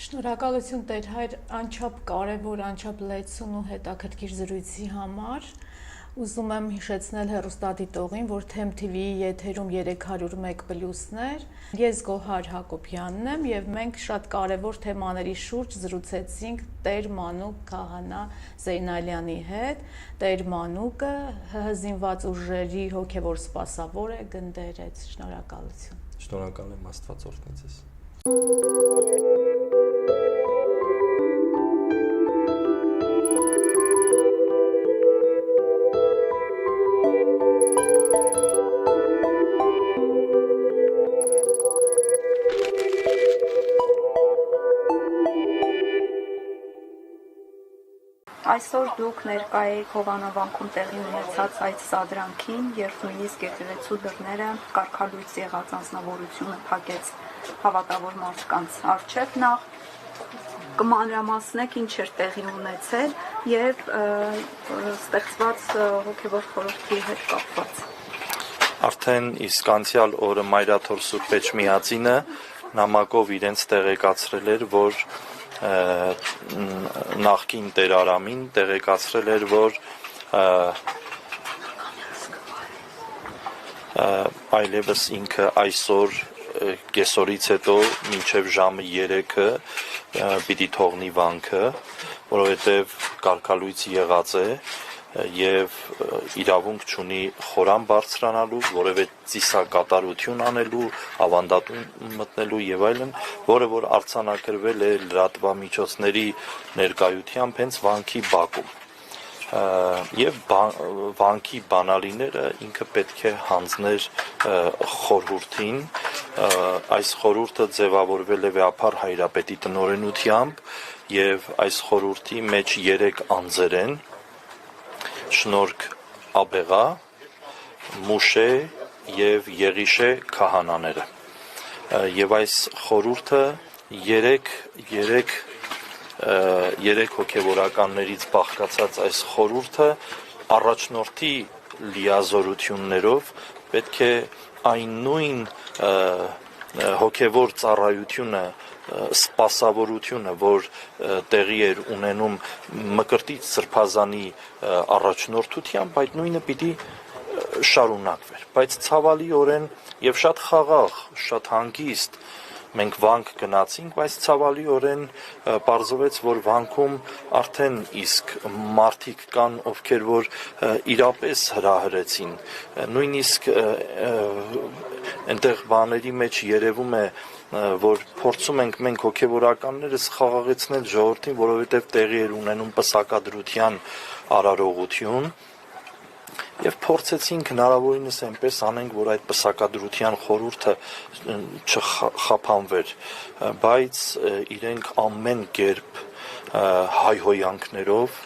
Շնորհակալություն Տեր Հայր անչափ կարևոր, անչափ լեցուն ու հետաքրքիր զրույցի համար։ Ուզում եմ հիշեցնել հեռուստադիտողին, որ Them TV-ի եթերում 301+-ներ։ Ես Գոհար Հակոբյանն եմ եւ մենք շատ կարևոր թեմաների շուրջ զրուցեցինք Տեր Մանուկ Քահանա Զեյնալյանի հետ։ Տեր Մանուկը հզինված ուժերի հոգևոր սպասավոր է, գնդերեց։ Շնորհակալություն։ Շնորհակալ եմ, Աստված օրհնի ձեզ։ Այսօր դուք ներկա եք Հովանովանքում տեղի ունեցած այդ սադրանքին, երբ նույնիսկ եկեղեցու դռները կարգալույծ եղած անձնավորությունը փակեց հավատավոր մարդկանց առջև, նախ կմանրամասնեք ինչ էր տեղի ունեցել եւ ստեղծված հոգեվոր խորհրդի հետ կապված։ Արդեն իսկ անցյալ օրը Մայրաթոր Սուրբ Էջմիածինը նամակով իրենց տեղեկացրել էր, որ նախկին Տեր Արամին տեղեկացրել էր, որ այլևս ինքը այսօր կեսօրից հետո մինչև ժամը 3-ը պիտի թողնի վանքը, որովհետև կարգալույց եղած է եւ իրավունք չունի խորան բարձրանալու, որևէ ծիսակատարություն անելու, ավանդատուն մտնելու եւ այլն, որը որ արձանագրվել է լրատվամիջոցների ներկայությամբ հենց վանքի բակում։ Եվ վանքի բանալիները ինքը պետք է հանձներ խորհրդին, այս խորհուրդը ձևավորվել է վեհապար հայրապետի տնօրենությամբ եւ այս խորհրդի մեջ 3 անձեր են՝ Շնորհք Աբեղա, Մուշե եւ Եղիշե քահանաները։ Եվ այս խորհուրդը 3 հոգեվորականներից բաղկացած այս խորհուրդը առաջնորդի լիազորություններով պետք է այն նույն հոգևոր ծառայությունը, սպասավորությունը, որ տեղի էր ունենում Մկրտիչ Սրբազանի առաջնորդությամբ, այդ նույնը պիտի շարունակվեր, բայց ցավալիորեն եւ շատ խաղաղ, շատ հանգիստ մենք վանք գնացինք, բայց ցավալիորեն պարզվեց, որ վանքում արդեն իսկ մարդիկ կան, ովքեր որ իրապես հրահրեցին, նույնիսկ այնտեղ բաների մեջ երևում է, որ փորձում ենք մենք հոգևորականներս խաղաղեցնել ժողովրդին, որովհետև տեղի էր ունենում պսակադրության արարողություն, եւ փորձեցինք հնարավորինս այնպես անենք, որ այդ պսակադրության խորհուրդը չխափանվեր, բայց իրենք ամեն կերպ հայհոյանքներով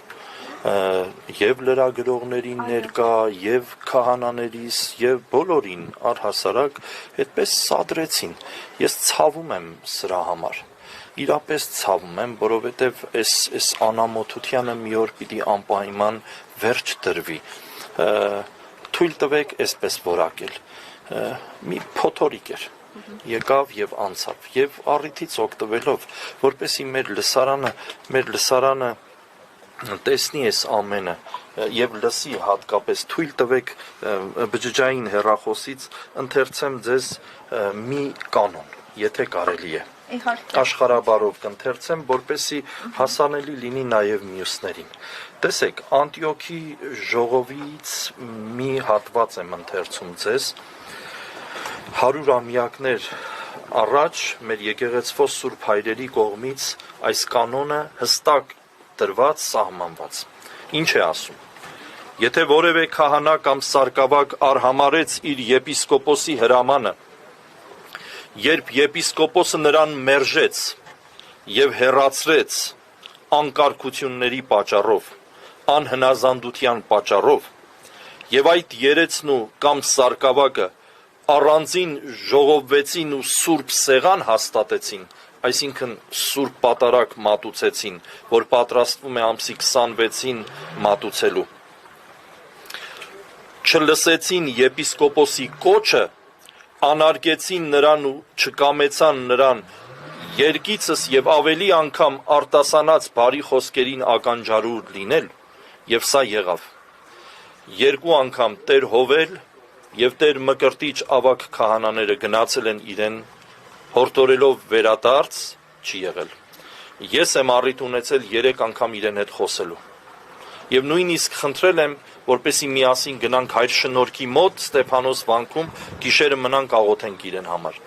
եւ լրագրողներին ներկա, եւ քահանաներիս, եւ բոլորին առհասարակ այդպես սադրեցին։ Ես ցավում եմ սրա համար։ Իրապես ցավում եմ, որովհետեւ այս անամոթությանը մի օր պիտի անպայման վերջ դրվի։ Թույլ տվեք այսպես որակել։ Մի փոթորիկ էր։ Եկավ եւ անցավ եւ առիթից օգտվելով, որպեսի մեր լսարանը տեսնի այս ամենը եւ լսի հատկապես, թույլ տվեք բջջային հեռախոսից ընթերցեմ ձեզ մի կանոն, եթե կարելի է։ Աշխարհաբարով կընթերցեմ, որպեսի հասանելի լինի նաեւ մյուսներին։ Տեսեք, Անտիոքի ժողովից մի հատված եմ ընթերցում ձեզ։ 100-ամյակներ առաջ մեր եկեղեցվոս Սուրբ Հայրերի կողմից այս կանոնը հստակ դրված, սահմանված։ Ինչ է ասում։ Եթե որևէ քահանա կամ սարկավակ արհամարեց իր եպիսկոպոսի հրամանը, երբ եպիսկոպոսը նրան մերժեց եւ հեռացրեց անկարգությունների պատճառով, անհնազանդության պատճառով, եւ այդ երեցն ու կամ սարկավակը առանձին ժողովվեցին ու սուրբ սեղան հաստատեցին, այսինքն սուրբ պատարագ մատուցեցին, որ պատրաստվում է ամսի 26-ին մատուցելու։ Չլսեցին եպիսկոպոսի կոչը, անարգեցին նրան ու չկամեցան նրան երկիցս եւ ավելի անգամ արտասանած բարի խոսքերին ականջարուր լինել, եւ սա եղավ։ Երկու անգամ Տեր Հովել եւ Տեր Մկրտիչ ավակ քահանաները գնացել են իրեն, հորդորելով վերադարձ չի եղել։ Ես եմ առիթ ունեցել 3 անգամ իրեն հետ խոսելու։ Եվ նույնիսկ խնդրել եմ, որպեսի միասին գնանք Հայր Շնորհքի մոտ Ստեփանոս վանքում, գիշերը մնանք աղոթենք իրեն համար։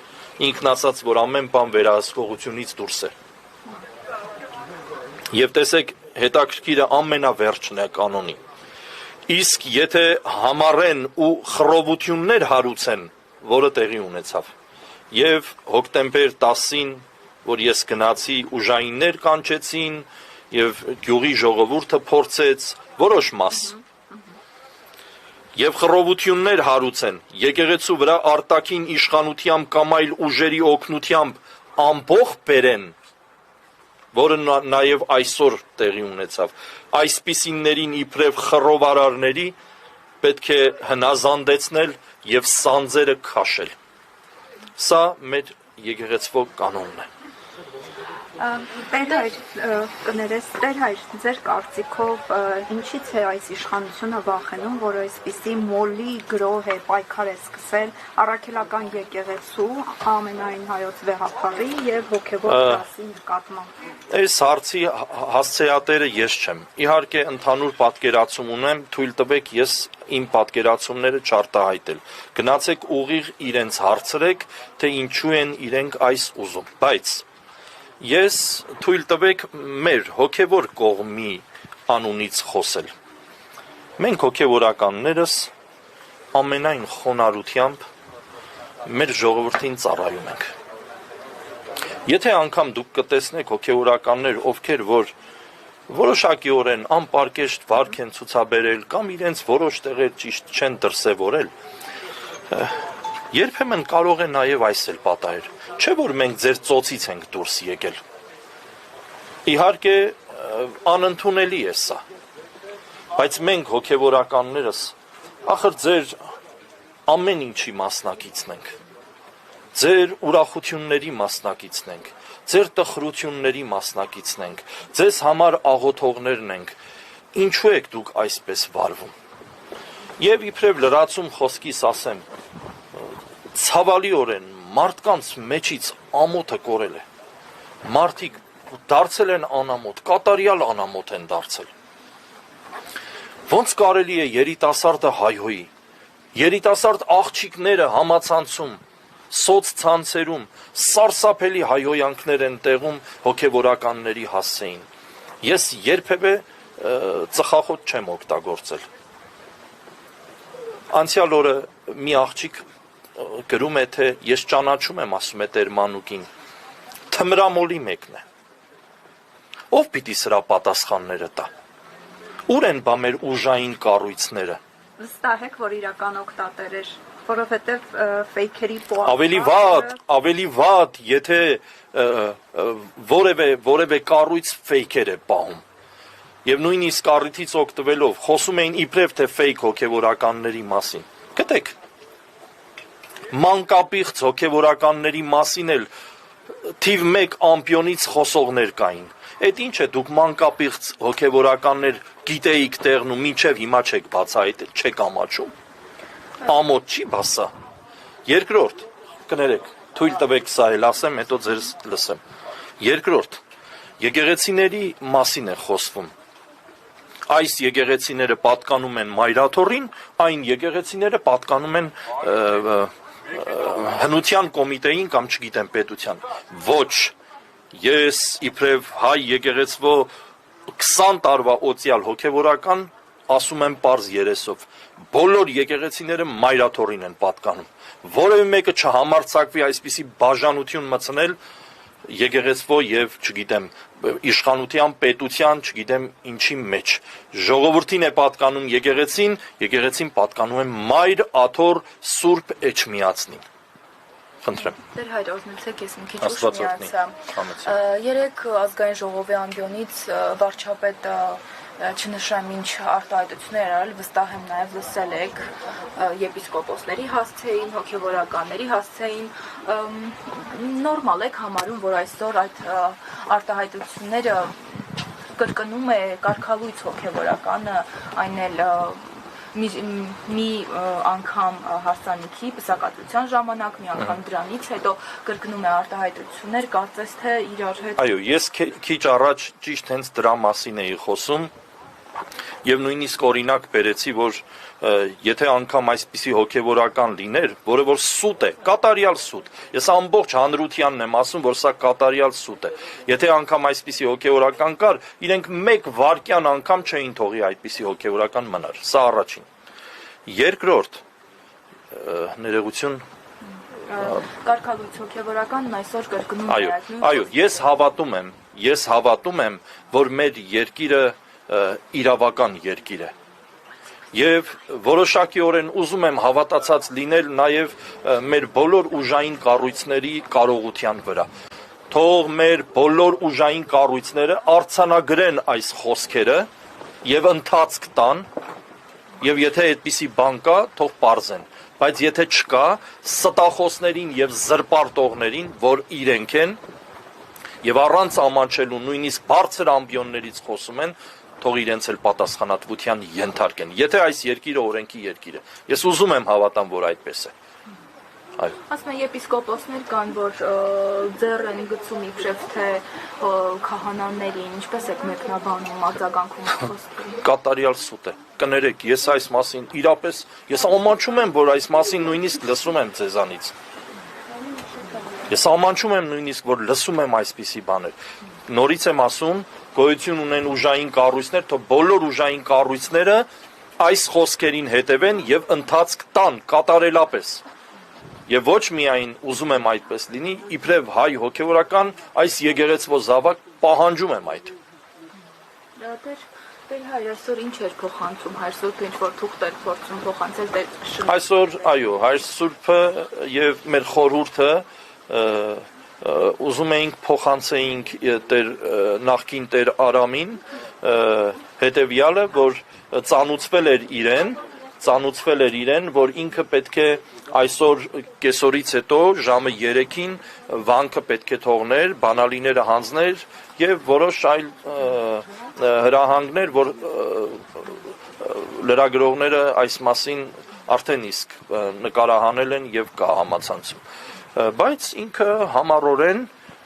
Ինքն ասաց, որ ամեն բան վերահսկողությունից դուրս է։ Եվ տեսեք, հետաքրքիրը ամենավերջն է կանոնի։ Իսկ եթե համառեն ու խռովություններ հարուցեն, որը տեղի ունեցավ, եւ հոկտեմբեր 10-ին, որ ես գնացի, ուժայիններ կանչեցին, եւ գյուղի ժողովուրդը փորձեց որոշ մաս։ Եվ խռովություններ հարուցեն, եկեղեցու վրա արտաքին իշխանությամբ կամ այլ ուժերի օգնությամբ ամբողջ բերեն, որը նաև այսօր տեղի ունեցավ։ Այսպիսիներին իբրև խռովարարների պետք է հնազանդեցնել եւ սանձերը քաշել։ Սա մեր եկեղեցվո կանոնն է։ Տեր Հայր, կներես, Տեր Հայր, ձեր կարծիքով ինչից է այս իշխանությունը վախենում, որ այսպիսի մոլի գրոհ է պայքար է սկսել առաքելական եկեղեցու ամենայն հայոց վեհապարի եւ հոգեվոր դասի նկատմամբ։ Այս հարցի հասցեատերը ես չեմ։ Իհարկե ընդհանուր պատկերացում ունեմ, թույլ տվեք ես իմ պատկերացումները չարտահայտել։ Գնացեք ուղիղ իրենց հարցրեք, թե ինչու են իրենք այս ուզում։ Բայց ես թույլ տվեք մեր հոգևոր կողմի անունից խոսել։ Մենք հոգևորականներս ամենայն խոնարհությամբ մեր ժողովրդին ծառայում ենք։ Եթե անգամ դուք կտեսնեք հոգևորականներ, ովքեր որ որոշակիորեն անպարկեշտ վարք են ցուցաբերել կամ իրենց որոշ տեղեր ճիշտ չեն դրսևորել, երբեմն կարող է նաև այս էլ պատահել, չէ որ մենք ձեր ծոցից ենք դուրս եկել։ Իհարկե անընդունելի է սա, բայց մենք հոգևորականներս ախր ձեր ամեն ինչի մասնակիցն ենք, ձեր ուրախությունների մասնակիցն ենք, ձեր տխրությունների մասնակիցն ենք, ձեզ համար աղոթողներն ենք, ինչու եք դուք այսպես վարվում։ Եվ իբրև լրացում խոսքիս ասեմ, ցավալիորեն մարդկանց մեջից ամոթը կորել է։ Մարդիկ դարձել են անամոթ, կատարյալ անամոթ են դարձել։ Ոնց կարելի է երիտասարդը հայհոյի, երիտասարդ աղջիկները համացանցում, սոցցանցերում սարսափելի հայհոյանքներ են տեղում հոգևորականների հասցեին։ Ես երբևէ ծխախոտ չեմ օգտագործել։ Անցյալ օրը մի աղջիկ գրում է, թե ես ճանաչում եմ, ասում է Տեր Մանուկին, թմրամոլի մեկն է։ Ով պիտի սրա պատասխանները տա։ Ուր են բա մեր ուժային կառույցները։ Վստահ եք, որ իրական օգտատեր էր, որովհետև ֆեյքերի ավելի վատ, եթե որևէ կառույց ֆեյքեր է պահում։ Եվ նույնիսկ առիթից օգտվելով խոսում էին իբրև թե ֆեյք հոգևորականների մասին։ Գտեք, մանկապիղծ հոգևորականների մասին էլ թիվ 1 ամպիոնից խոսողներ կային։ Այդ ինչ է, դուք մանկապիղծ հոգևորականներ գիտեիք տեղն ու մինչև հիմա չեք բացահայտել, չեք ամաչում։ Ամոթ չի բասա։ Երկրորդ, կներեք, թույլ տվեք սա էլ ասեմ, հետո ձեզ լսեմ։ Երկրորդ, եկեղեցիների մասին է խոսվում։ Այս եկեղեցիները պատկանում են Մայրաթորին, այն եկեղեցիները պատկանում են հնության կոմիտեին կամ չգիտեմ պետության։ Ոչ, ես իբրև հայ եկեղեցվո 20 տարվա օծյալ հոգևորական ասում եմ պարզ երեսով, բոլոր եկեղեցիները մայրաթորին են պատկանում։ Որևէ մեկը չհամարձակվի այսպիսի բաժանություն մտցնել եկեղեցվո եւ, չգիտեմ, իշխանության, պետության, չգիտեմ, ինչի մեջ։ Ժողովրդին է պատկանում եկեղեցին, եկեղեցին պատկանում է մայր, աթոռ, սուրբ էջմիածնին։ Խնդրեմ։ Դեր հայր օրհնեցեք, ես մի քիչ ուշ Աստված միացա։ օրհնի։ Երեք ազգային ժողովի ամբիոնից վարչապետը չնշեմ ինչ արտահայտություններ արել, վստահ եմ նաև լսել եք եպիսկոպոսների հասցեին, հոգևորականների հասցեին, նորմալ եք համարում, որ այսօր այդ արտահայտությունները կրկնում է կարգալույց հոգևորականը, այն էլ մի անգամ հարսանիքի պսակադրության ժամանակ, մի անգամ դրանից հետո կրկնում է արտահայտություններ, կարծես թե իրար հետ։ Այո, ես քիչ առաջ ճիշտ հենց դրա մասին էի խոսում եւ նույնիսկ օրինակ բերեցի, որ եթե անգամ այսպիսի հոգեվորական լիներ, որը որ սուտ է, կատարյալ սուտ։ Ես ամբողջ հանրությանն եմ ասում, որ սա կատարյալ սուտ է։ Եթե անգամ այսպիսի հոգեվորական կար, իրենք մեկ վայրկյան անգամ չէին թողի այդպիսի հոգեվորական մնար։ Սա առաջին։ Երկրորդ, ներողություն Կարգալույց հոգևորականն այսօր կրկնում է այդ նույն։ Այո, ես հավատում եմ, որ մեր երկիրը իրավական երկիր է։ Եվ որոշակիորեն ուզում եմ հավատացած լինել նաև մեր բոլոր ուժային կառույցների կարողության վրա։ Թող մեր բոլոր ուժային կառույցները արձանագրեն այս խոսքերը եւ ընթացք տան, եւ եթե այդպիսի բան կա, թող պարզեն։ Բայց եթե չկա, ստախոսներին եւ զրպարտողներին, որ իրենք են եւ առանց ամանչելու նույնիսկ բարձր ամբիոններից խոսում են, թող իրենց էլ պատասխանատվության ենթարկեն։ Եթե այս երկիրը օրենքի երկիր է, ես ուզում եմ հավատամ, որ այդպես է։ Այո։ Ասում են եպիսկոպոսներ կան, որ ձեռ են գցում իբրև թե քահանաներին, ինչպես եք մեկնաբանում արձագանքում խոսքերի։ Կատարյալ սուտ է։ Կներեք, ես այս մասին իրապես ես ամանչում եմ, որ այս մասին նույնիսկ լսում եմ ձեզանից։ Ես ամանչում եմ նույնիսկ, որ լսում եմ այսպիսի բաներ։ Նորից եմ ասում, գոյություն ունեն ուժային կառույցներ, թող բոլոր ուժային կառույցները այս խոսքերին հետևեն եւ ընթացք տան կատարելապես։ Եվ ոչ միայն ուզում եմ այդպես լինի, իբրև հայ հոգևորական այս եկեղեցվո զավակ պահանջում եմ այդ։ Դեր հայր այսօր ինչ էր փոխանցում, հայր Սուրբը ինչ որ թուղթ էր փորձում փոխանցել դեր շնորհիվ։ Այսօր, այո, հայր Սուրբը եւ մեր խորհուրդը ուզում էինք փոխանցեինք Տեր նախկին Տեր Արամին հետեւյալը, որ ծանուցվել էր իրեն, որ ինքը պետք է այսօր կեսօրից հետո ժամը 3-ին վանքը պետք է թողներ, բանալիները հանձներ եւ որոշ այլ հրահանգներ, որ լրագրողները այս մասին արդեն իսկ նկարահանել են եւ կա համացանցում։ Բայց ինքը համառորեն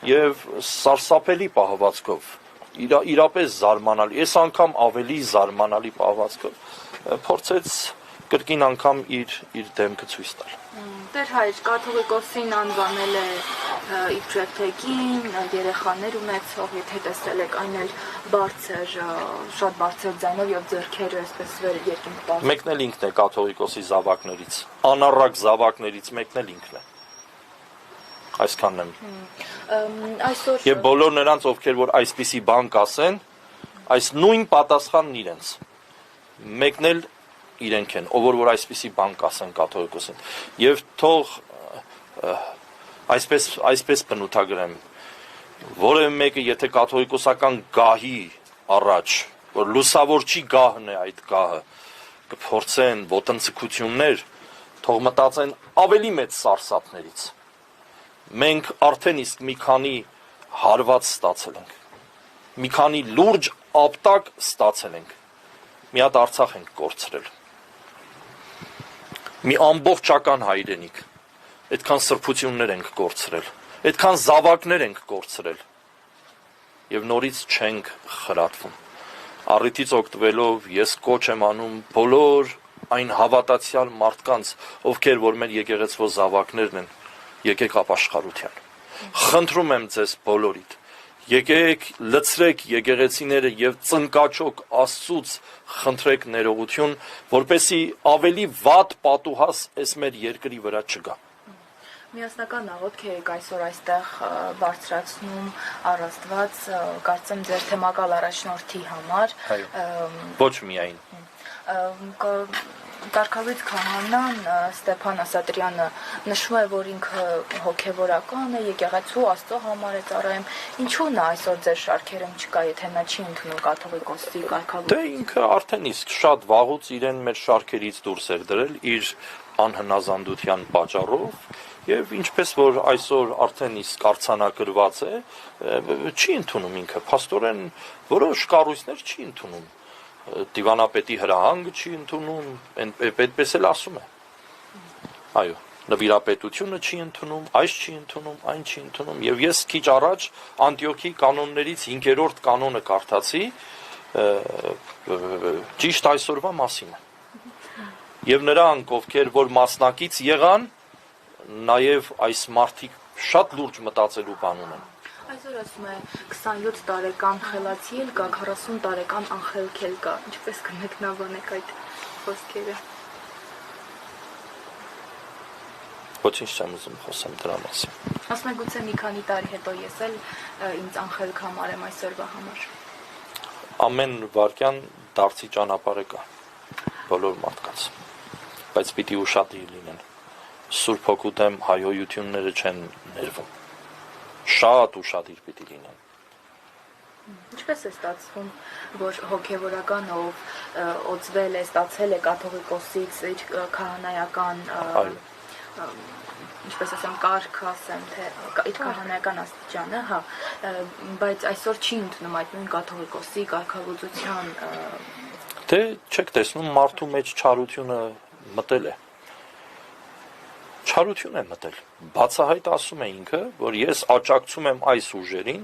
եւ սարսափելի պահվածքով, իրապես զարմանալի, այս անգամ ավելի զարմանալի պահվածքով փորձեց կրկին անգամ իր դեմքը ցույց տալ։ Դեր հայր կաթողիկոսին անվանել է իբրև թե կին, երեխաներ ունեցող, եթե տեսել եք, այն էլ բարձր, շատ բարձր ձայնով եւ ձեռքերը այսպես վեր երկինք տալ։ Մեկն էլ ինքն է կաթողիկոսի զավակներից, անառակ զավակներից մեկն էլ ինքն է։ Այսքանն եմ։ Այսօր Եվ բոլոր նրանց, ովքեր որ այսպիսի բան կասեն, այս նույն պատասխանն իրենց։ Մեկն էլ իրենք են, ով որ այսպիսի բան կասեն կաթողիկոսին։ Եվ թող այսպես բնութագրեմ, որևէ մեկը եթե կաթողիկոսական գահի առաջ, որ լուսավորչի գահն է այդ գահը, կփորձեն ոտնձգություններ, թող մտածեն ավելի մեծ սարսափներից։ Մենք արդեն իսկ մի քանի հարված ստացել ենք, մի քանի լուրջ ապտակ ստացել ենք, մի հատ Արցախ ենք կորցրել, մի ամբողջական հայրենիք, այդքան սրբություններ ենք կորցրել, այդքան զավակներ ենք կորցրել եւ նորից չենք խրատվում։ Առիթից օգտվելով ես կոչ եմ անում բոլոր այն հավատացյալ մարդկանց, ովքեր որ մեր եկեղեցվո զավակներն են, եկեք ապաշխարության։ Խնդրում եմ ձեզ բոլորիդ, եկեք լցրեք եկեղեցիները եւ ծնկաճոկ Աստծուց խնդրեք ներողություն, որպեսի ավելի վատ պատուհաս այս մեր երկրի վրա չգա։ Միասնական աղոթք եք այսօր այստեղ բարձրացնում առ Աստված, կարծեմ ձեր թեմակալ առաջնորդի համար։ Ոչ միայն։ Կարգավիճ քահանան Ստեփան Ասատրյանը նշում է, որ ինքը հոգևորական է, եկեղեցու Աստծո համար է ծառայում։ Ինչու նա այսօր ձեր շարքերում չկա, եթե նա չի ընդունում կաթողիկոսի կարգավիճ։ Դե ինքը արդեն իսկ շատ վաղուց իրեն մեր շարքերից դուրս էր դրել իր անհնազանդության պատճառով, եւ ինչպես որ այսօր արդեն իսկ արցանակրված է, չի ընդունում ինքը, փաստորեն որոշ կառույցներ չի ընդունում։ Դիվանապետի հրահանգը չի ընդունում, այդպես էլ ասում է։ Այո, նվիրապետությունը չի ընդունում, այս չի ընդունում, այն չի ընդունում, եւ ես քիչ առաջ Անտիոքի կանոններից 5-րդ կանոնը կարդացի, ճիշտ այսօրվա մասին է։ Եվ նրանք, ովքեր որ մասնակից եղան, նաեւ այս մարդիկ շատ լուրջ մտածելու բան ունեն։ Այսօր ասում է 27 տարեկան խելացի էլ կա, 40 տարեկան անխելք էլ կա։ Ինչպես կմեկնաբանեք այդ խոսքերը։ Ոչինչ չեմ ուզում խոսեմ դրա մասին։ Ասում եք գուցե մի քանի տարի հետո ես էլ ինձ անխելք համարեմ այսօրվա համար։ Ամեն վարքյան դարձի ճանապարհը կա բոլոր մարդկանց, բայց պիտի ուշադիր լինեն։ Սուրբ Հոգու դեմ հայհոյությունները չեն ներվում։ Շատ ուշադիր պիտի լինեն։ Ինչպես է ստացվում, որ հոգևորական ով օծվել է, ստացել է կաթողիկոսից իր քահանայական, ինչպես ասեմ, կարգ ասեմ, թե իր քահանայական աստիճանը, հա, բայց այսօր չի ընդունում այդ նույն կաթողիկոսի կարգավիճության։ Դե չեք տեսնում մարդու մեջ չարությունը մտել է։ Չարություն է մտել։ Բացահայտ ասում է ինքը, որ ես աջակցում եմ այս ուժերին,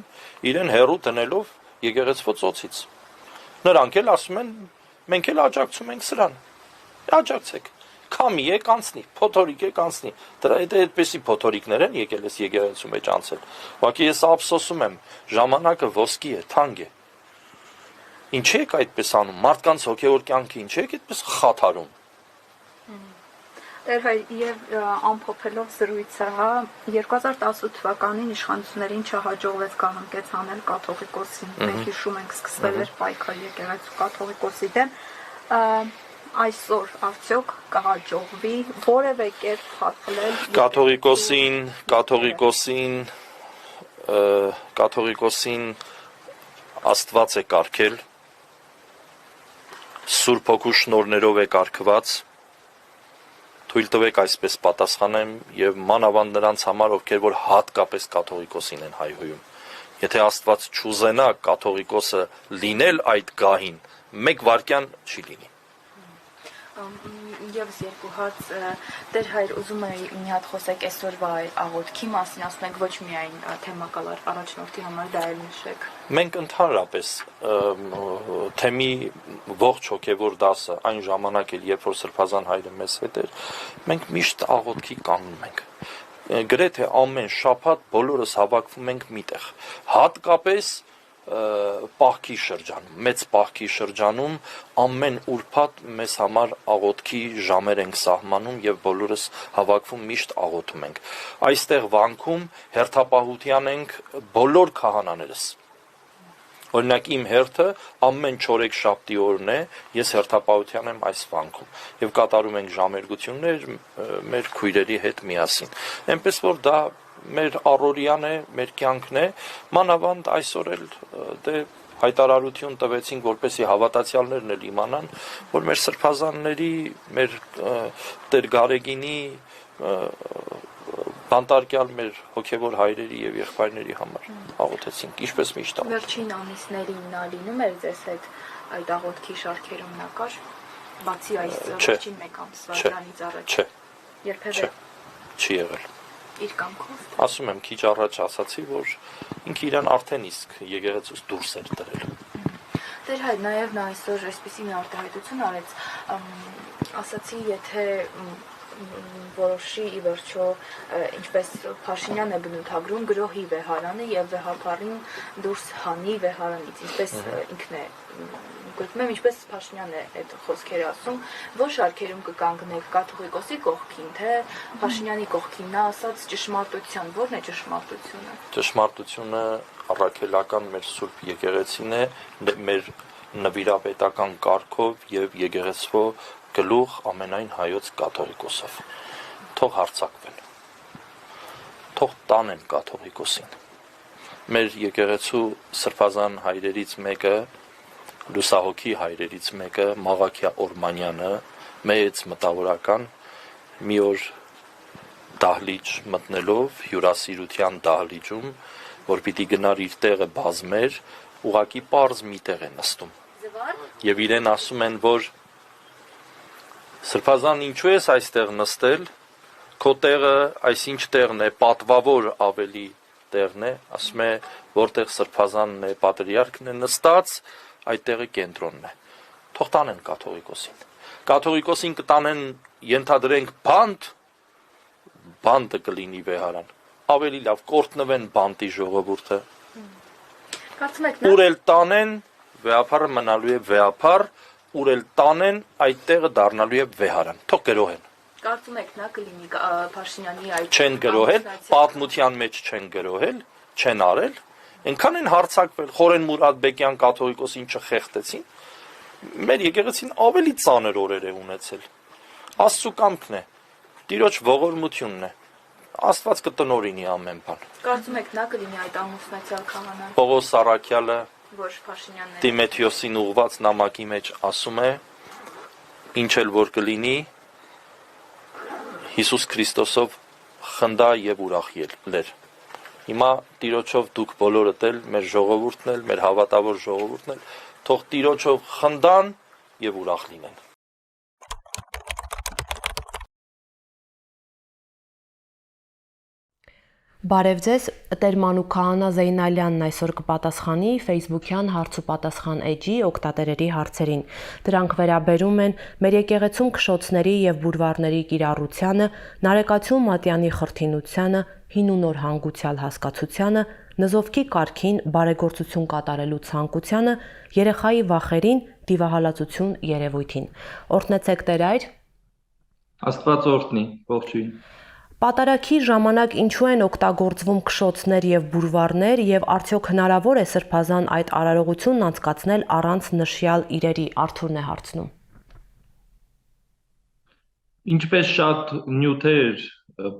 իրեն հեռու դնելով եկեղեցվո ծոցից։ Նրանք էլ ասում են, մենք էլ աջակցում ենք սրան։ Աջակցեք։ Քամի եք անցնի, փոթորիկ եք անցնի։ Դրա հետ այդպեսի փոթորիկներ են եկել այս եկեղեցու մեջ անցել։ Ուղղակի ես ափսոսում եմ, ժամանակը ոսկի է, թանկ է։ Ինչի եք այդպես անում։ Մարդկանց հոգևոր կյանքը ինչի եք այդպես խաթարում։ Եվ ամփոփելով զրույցը, 2018 թվականին իշխանություններին չհաջողվեց կահանքեց անել կաթողիկոսին։ Մենք հիշում ենք, սկսվել էր պայքար եկեղեցու կաթողիկոսի դեմ։ Այսօր արդյոք կհաջողվի որևէ կերպ խախտել կաթողիկոսին Աստված է կարգել, Սուրբ Հոգու շնորհներով է կարգված։ Թույլ տվեք այսպես պատասխանեմ եւ մանավանդ նրանց համար, ովքեր որ հատկապես կաթողիկոսին են հայհոյում։ Եթե Աստված չուզենա կաթողիկոսը լինել այդ գահին, մեկ վարքյան չի լինի։ Եվս երկու հատ Տեր հայր ուզում էի մի հատ խոսեք այսօրվա աղոթքի մասին, ասում եք ոչ միայն թեմակալ առաջնորդի համար, դա էլ նշեք։ Մենք ընդհանրապես թեմի ողջ հոգևոր դասը այն ժամանակ էլ երբ որ Սրբազան հայրը մեզ հետ էր, մենք միշտ աղոթքի կանգնում ենք։ Գրեթե ամեն շաբաթ բոլորս հավաքվում ենք միտեղ։ Հատկապես պահքի շրջանում, մեծ պահքի շրջանում ամեն ուրբաթ մեզ համար աղոթքի ժամեր ենք սահմանում եւ բոլորս հավաքվում միշտ աղոթում ենք։ Այստեղ վանքում հերթապահության ենք բոլոր քահանաներս։ Օրինակ իմ հերթը ամեն չորեքշաբթի օրն է, ես հերթապահության եմ այս վանքում եւ կատարում ենք ժամերգություններ մեր քույրերի հետ միասին։ Այնպես որ դա մեր առօրյան է, մեր կյանքն է, մանավանդ այսօր էլ դե հայտարարություն տվեցինք, որպեսզի հավատացյալներն էլ իմանան, որ մեր սրբազանների, մեր Տեր Գարեգինի բանտարկյալ մեր հոգևոր հայրերի եւ եղբայրների համար աղոթեցինք, ինչպես միշտ։ Վերջին ամիսներին նա լինում էր ձեզ հետ այդ աղոթքի շարքերում նա կար, բացի այս վերջին մեկ ամսվա դրանից առաջ։ Չէ։ Երբևէ չի եղել։ Իր կամքով։ Ասում եմ, քիչ առաջ ասացի, որ ինքը իրան արդեն իսկ եկեղեցուց դուրս էր դրել։ Տեր հայր, նաև նա այսօր այսպիսի մի արտահայտություն արեց, ասացի, եթե որոշի ի վերջո ինչպես Փաշինյանն է բնութագրում գրոհի վեհարանը եւ վեհապարին դուրս հանի վեհարանից, ինչպես ինքն է գրում, ինչպես Փաշինյանն է այդ խոսքերը ասում, որ շարքերում կկանգնեք կաթողիկոսի կողքին, թե Փաշինյանի կողքին, նա ասաց ճշմարտության, ո՞րն է ճշմարտությունը։ Ճշմարտությունը առաքելական մեր Սուրբ Եկեղեցին է, մեր նվիրապետական կարգով եւ եկեղեցվո գլուխ ամենայն հայոց կաթողիկոսով։ Թող հարցակվեն։ Թող տանեն կաթողիկոսին։ Մեր եկեղեցու սրբազան հայրերից մեկը, լուսահոգի հայրերից մեկը, Մաղաքիա Օրմանյանը, մեծ մտավորական, մի օր դահլիճ մտնելով, հյուրասիրության դահլիճում, որ պիտի գնար իր տեղը բազմեր, ուղակի պարզ մի տեղ է նստում։ Եվ իրեն ասում են, որ Սրբազան ինչու ես այստեղ նստել, քո տեղը այսինչ տեղն է, պատվավոր ավելի տեղն է, ասում է, որտեղ Սրբազանն է, պատրիարքն է նստած, այդ տեղը կենտրոնն է։ Թող տանեն կաթողիկոսին։ Կաթողիկոսին կտանեն, ենթադրենք, բանտը կլինի վեհարան։ Ավելի լավ կորտնվեն բանտի ժողովուրդը։ Ուր էլ տանեն, վեհապարը մնալու է վեհապար, ուր էլ տանեն, այդ տեղը դառնալու է վեհարան։ Թող գրոհեն։ Կարծում եք նա կլինի Փաշինյանի այդ չեն գրոհել, պատմության մեջ չեն գրոհել, չեն արել, այնքան են հարձակվել, Խորեն Մուրադբեկյան կաթողիկոսին չխեղդեցին, մեր եկեղեցին ավելի ծանր օրեր է ունեցել։ Աստծու կամքն է, Տիրոջ ողորմությունն է, Աստված կտնօրինի ամեն բան։ Կարծում եք նա կլինի այդ ամուսնացյալ քահանան։ Պողոս Սարաքյալը Որ Փաշինյանն է Տիմեթիոսին ուղված նամակի մեջ ասում է, ինչ էլ որ կլինի, Հիսուս Քրիստոսով խնդա եւ ուրախ ելներ։ Հիմա Տիրոջով դուք բոլորդ էլ, մեր ժողովուրդն էլ, մեր հավատավոր ժողովուրդն էլ, թող Տիրոջով խնդան եւ ուրախ լինեն։ Բարև ձեզ, Տեր Մանուկ Քահանա Զեյնալյանն այսօր կպատասխանի Facebook-յան հարց ու պատասխան էջի օգտատերերի հարցերին։ Դրանք վերաբերում են մեր եկեղեցում քշոցների եւ բուրվարների կիրառությանը, Նարեկացու Մատյանի խրթինությանը, հին ու նոր հանգուցյալ հասկացությանը, նզովքի կարգին բարեգործություն կատարելու ցանկությանը, երեխայի վախերին, դիվահալածություն երևույթին։ Օրհնեցեք Տեր այր։ Աստված օրհնի, ողջույն։ Պատարագի ժամանակ ինչու են օգտագործվում քշոցներ եւ բուրվարներ եւ արդյոք հնարավոր է սրբազան այդ արարողությունն անցկացնել առանց նշյալ իրերի, Արթուրն է հարցնում։ Ինչպես շատ նյութեր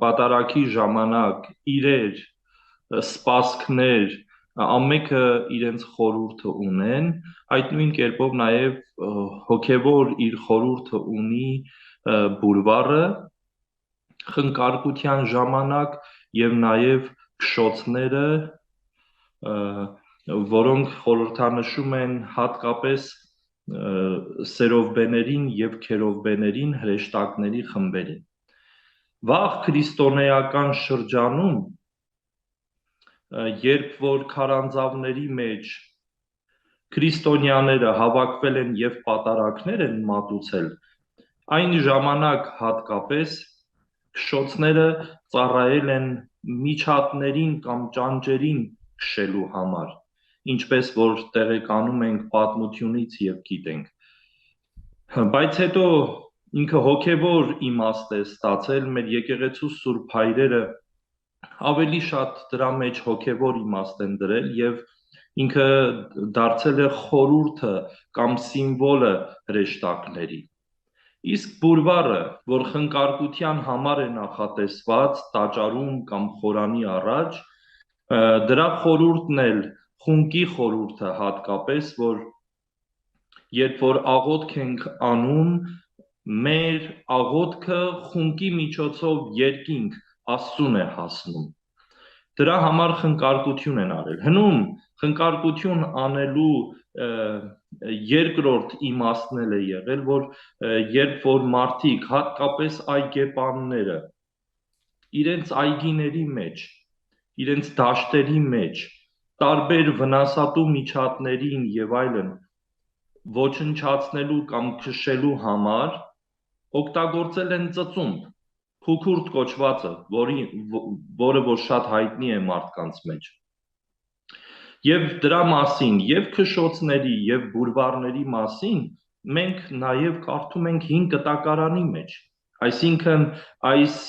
պատարագի ժամանակ իրեր, սպասքներ, ամենը իրենց խորհուրդը ունեն, այդ նույն կերպով նաեւ հոգեվոր իր խորհուրդը ունի բուրվարը խնկարկության ժամանակ եւ նաեւ քշոցները, որոնք խորհրդանշում են հատկապես սերովբեներին եւ քերովբեներին հրեշտակների խմբերին։ Վաղ քրիստոնեական շրջանում, երբ որ քարանձավների մեջ քրիստոնյաները հավաքվել են եւ պատարակներ են մատուցել, այն ժամանակ հատկապես քշոցները ծառայել են միջատներին կամ ճանճերին քշելու համար, ինչպես որ տեղեկանում ենք պատմությունից եւ գիտենք։ Բայց հետո ինքը հոգեվոր իմաստ է ստացել, մեր եկեղեցու սուրբ հայրերը ավելի շատ դրա մեջ հոգեվոր իմաստ են դրել եւ ինքը դարձել է խորհուրդը կամ սիմվոլը հրեշտակների։ Իսկ բուրվարը, որ խնկարկության համար է նախատեսված տաճարում կամ խորանի առաջ, դրա խորհուրդն էլ խունկի խորհուրդը հատկապես, որ երբ որ աղոթք ենք անում, մեր աղոթքը խունկի միջոցով երկինք Աստծուն է հասնում։ Դրա համար խնկարկություն են արել։ Հնում խնկարկություն անելու երկրորդ իմաստն էլ է եղել, որ երբ որ մարդիկ, հատկապես այգեպանները, իրենց այգիների մեջ, իրենց դաշտերի մեջ, տարբեր վնասատու միջատներին եւ այլն ոչնչացնելու կամ քշելու համար օգտագործել են ծծումբ, Քուքուրդ կոչվածը, որը որ շատ հայտնի է մարդկանց մեջ։ Եվ դրա մասին, եւ քշոցների, եւ բուրվարների մասին մենք նաեւ կարդում ենք 5 կտակարանի մեջ։ Այսինքն այս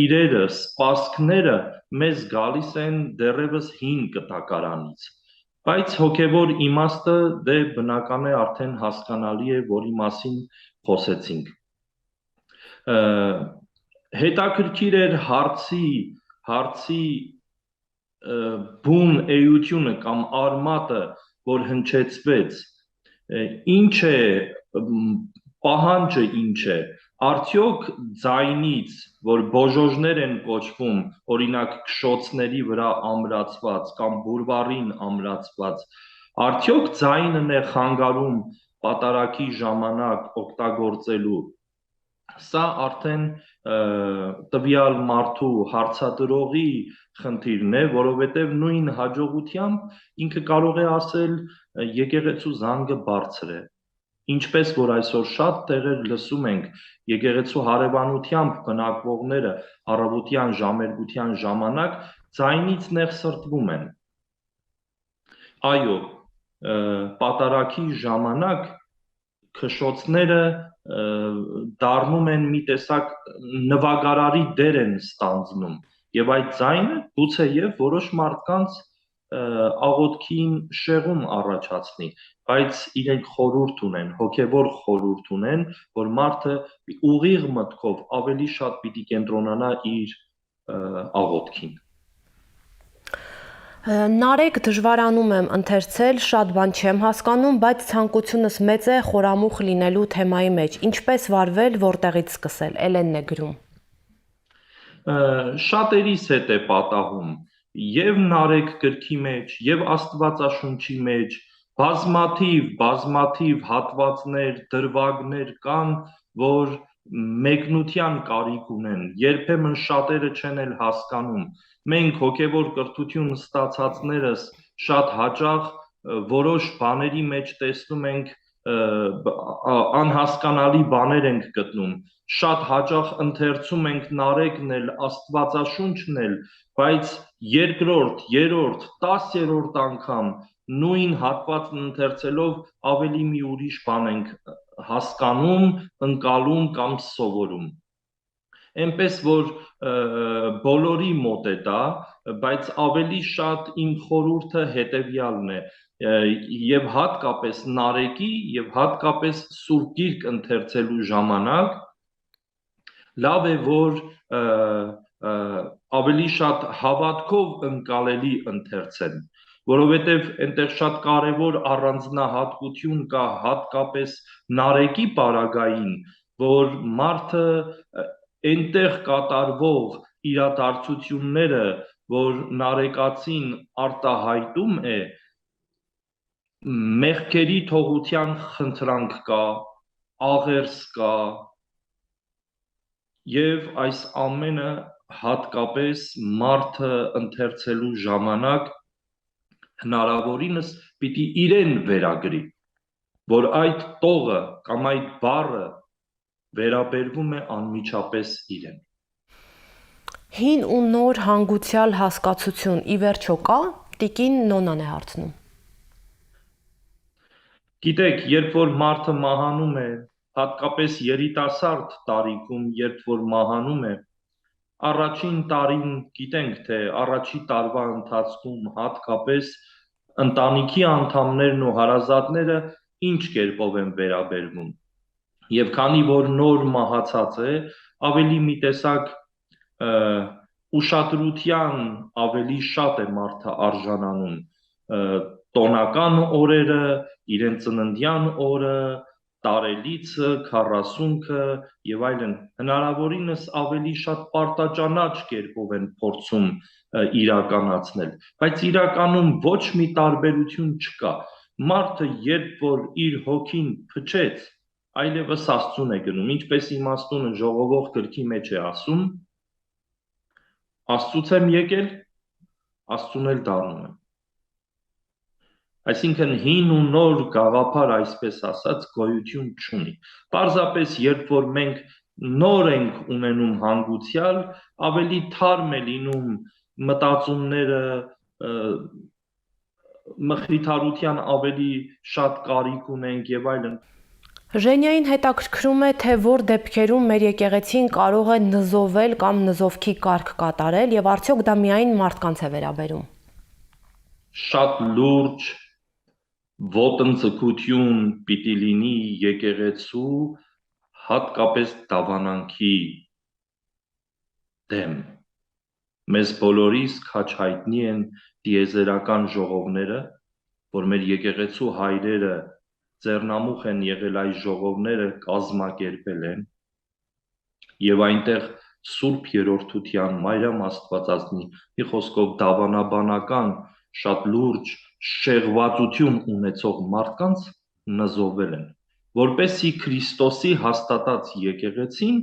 իրերը, սպասքները մեզ գալիս են դեռևս 5 կտակարանից։ Բայց հոգևոր իմաստը դե բնական է արդեն հասկանալի է, որի մասին խոսեցինք։ Հետաքրքիր էր հարցի բուն էությունը կամ արմատը, որ հնչեցվեց, ինչ է, պահանջը ինչ է, արդյոք ձայնից, որ բոժոժներ են կոչվում, օրինակ քշոցների վրա ամրացված կամ բուրվարին ամրացված, արդյոք ձայնն է խանգարում պատարագի ժամանակ օգտագործելու։ Սա արդեն տվյալ մարդու հարցադրողի խնդիրն է, որովհետև նույն հաջողությամբ ինքը կարող է ասել եկեղեցու զանգը բարձր է։ Ինչպես որ այսօր շատ տեղեր լսում ենք, եկեղեցու հարևանությամբ բնակվողները առավոտյան ժամերգության ժամանակ ձայնից նեղսրտվում են։ Այո, պատարագի ժամանակ քշոցները դառնում են մի տեսակ նվագարարի դեր են ստանձնում եւ այդ ձայնը գուցեև որոշ մարդկանց աղոթքին շեղում առաջացնի, բայց իրենք խորհուրդ ունեն, հոգևոր խորհուրդ ունեն, որ մարդը ուղիղ մտքով ավելի շատ պիտի կենտրոնանա իր աղոթքին։ Նարեկ, դժվարանում եմ ընթերցել, շատ բան չեմ հասկանում, բայց ցանկությունս մեծ է խորամուխ լինելու թեմայի մեջ։ Ինչպես վարվել, որտեղից սկսել։ Էլենն է գրում։ Շատերիս հետ է պատահում, եւ Նարեկ գրքի մեջ, եւ Աստվածաշունչի մեջ, բազմաթիվ հատվածներ, դրվագներ կան, որ մեկնության կարիք ունեն, երբեմն շատերը չեն էլ հասկանում։ Մենք հոգևոր կրթություն ստացածներս շատ հաճախ որոշ բաների մեջ տեսնում ենք անհասկանալի բաներ ենք գտնում, շատ հաճախ ընթերցում ենք Նարեկն էլ, Աստվածաշունչն էլ, բայց երկրորդ, երրորդ, 10-րդ անգամ նույն հատվածն ընթերցելով ավելի մի ուրիշ բան ենք հասկանում, ընկալում կամ սովորում։ Էնպես որ բոլորի մոտ է դա, բայց ավելի շատ իմ խորհուրդը հետևյալն է, եւ հատկապես Նարեկի եւ հատկապես Սուրբ Գիրք ընթերցելու ժամանակ լավ է որ ավելի շատ հավատքով ընկալելի ընթերցեն, որովհետև այնտեղ շատ կարևոր առանձնահատկություն կա հատկապես Նարեկի պարագային, որ մարդը այնտեղ կատարվող իրադարձությունները, որ Նարեկացին արտահայտում է, մեղքերի թողության խնդրանք կա, աղերս կա, եւ այս ամենը հատկապես մարդը ընթերցելու ժամանակ հնարավորինս պիտի իրեն վերագրի, որ այդ տողը կամ այդ բառը վերաբերվում է անմիջապես իրեն։ Հին ու նոր հանգուցյալ հասկացություն ի վերջո կա, տիկին Նոնան է հարցնում։ Գիտեք, երբ որ մարդը մահանում է, հատկապես երիտասարդ տարիքում, երբ որ մահանում է, առաջին տարին գիտենք, թե առաջի տարվա ընթացքում հատկապես ընտանիքի անդամներն ու հարազատները ինչ կերպով են վերաբերվում։ Եվ քանի որ նոր մահացած է, ավելի մի տեսակ ուշադրության ավելի շատ է մարդը արժանանում տոնական օրերը, իրեն ծննդյան օրը, տարելիցը, 40-ը եւ այլն, հնարավորինս ավելի շատ պարտաճանաչ կերպով են փորձում իրականացնել, բայց իրականում ոչ մի տարբերություն չկա։ Մարդը երբ որ իր հոգին փչեց, այլևս Աստծուն է գնում, ինչպես իմաստունը ժողովող գրքի մեջ է ասում, Աստծուց եմ եկել, Աստծուն էլ դառնում եմ։ Այսինքն հին ու նոր գաղափար, այսպես ասած, գոյություն չունի։ Պարզապես երբ որ մենք նոր ենք ունենում հանգուցյալ, ավելի թարմ է լինում մտածումները, մխիթարության ավելի շատ կարիք ունենք եւ այլն։ Ժենյային հետաքրքրում է, թե որ դեպքերում մեր եկեղեցին կարող է նզովել կամ նզովքի կարգ կատարել եւ արդյոք դա միայն մարդկանց է վերաբերում։ Շատ լուրջ ոտնձգություն պիտի լինի եկեղեցու հատկապես դավանանքի դեմ։ Մեզ բոլորիս քաչ հայտնի են դիեզերական ժողովները, որ մեր եկեղեցու հայրերը ձեռնամուխ են եղել այս ժողովները կազմակերպել են եւ այնտեղ Սուրբ Երրորդության Մարիամ Աստվածածնի մի խոսքով դավանաբանական շատ լուրջ շեղվածություն ունեցող մարդկանց նզովել են, որպեսզի Քրիստոսի հաստատած եկեղեցին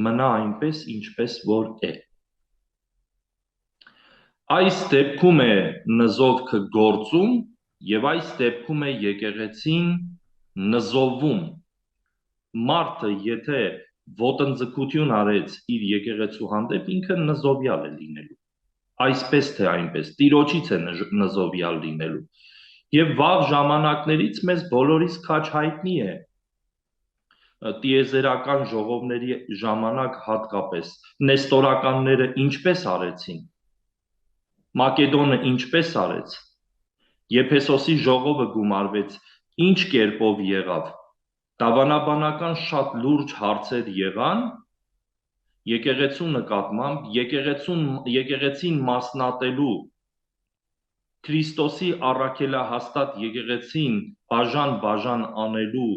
մնա այնպես, ինչպես որ է։ Այս դեպքում է նզովքը գործում եւ այս դեպքում է եկեղեցին նզովում։ Մարդը, եթե ոտնձգություն արեց իր եկեղեցու հանդեպ, ինքը նզովյալ է լինելու։ Այսպես թե այնպես, Տիրոջից է նզովյալ լինելու։ Եվ վաղ ժամանակներից մեզ բոլորիս քաչ հայտնի է տիեզերական ժողովների ժամանակ հատկապես նեստորականները ինչպես արեցին, Մակեդոնը ինչպես արեց, Եփեսոսի ժողովը գումարվեց, ինչ կերպով եղավ, դավանաբանական շատ լուրջ հարցեր եղան, եկեղեցու նկատմամբ, եկեղեցին մասնատելու, Քրիստոսի առաքելահաստատ եկեղեցին բաժան անելու,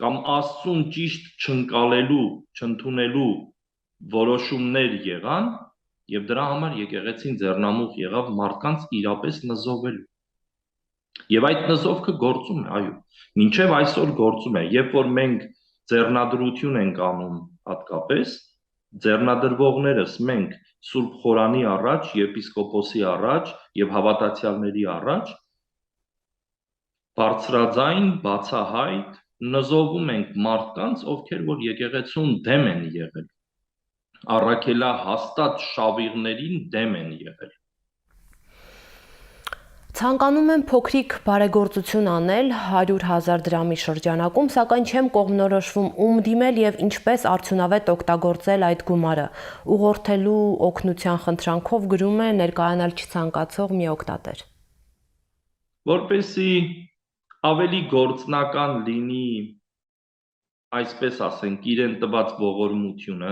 կամ Աստծուն ճիշտ չընկալելու, չընդունելու որոշումներ եղան, եւ դրա համար եկեղեցին ձեռնամուխ եղավ մարդկանց իրապես նզովելու։ Եվ այդ նզովքը գործում է, այո, մինչև այսօր գործում է, երբ որ մենք ձեռնադրություն ենք անում հատկապես, ձեռնադրվողներս մենք Սուրբ Խորանի առաջ, եպիսկոպոսի առաջ եւ հավատացյալների առաջ բարձրաձայն, բացահայտ նզովում ենք մարդկանց, ովքեր որ եկեղեցուն դեմ են եղել, առաքելահաստատ շավիղներին դեմ են եղել։ Ցանկանում եմ փոքրիկ բարեգործություն անել 100,000 դրամի շրջանակում, սակայն չեմ կողմնորոշվում ում դիմել եւ ինչպես արդյունավետ օգտագործել այդ գումարը։ Ուղղորդելու օգնության խնդրանքով գրում է ներկայանալ չցանկացող մի օգտատեր։ Որպեսզի ավելի գործնական լինի, այսպես ասենք, իրեն տված ողորմությունը,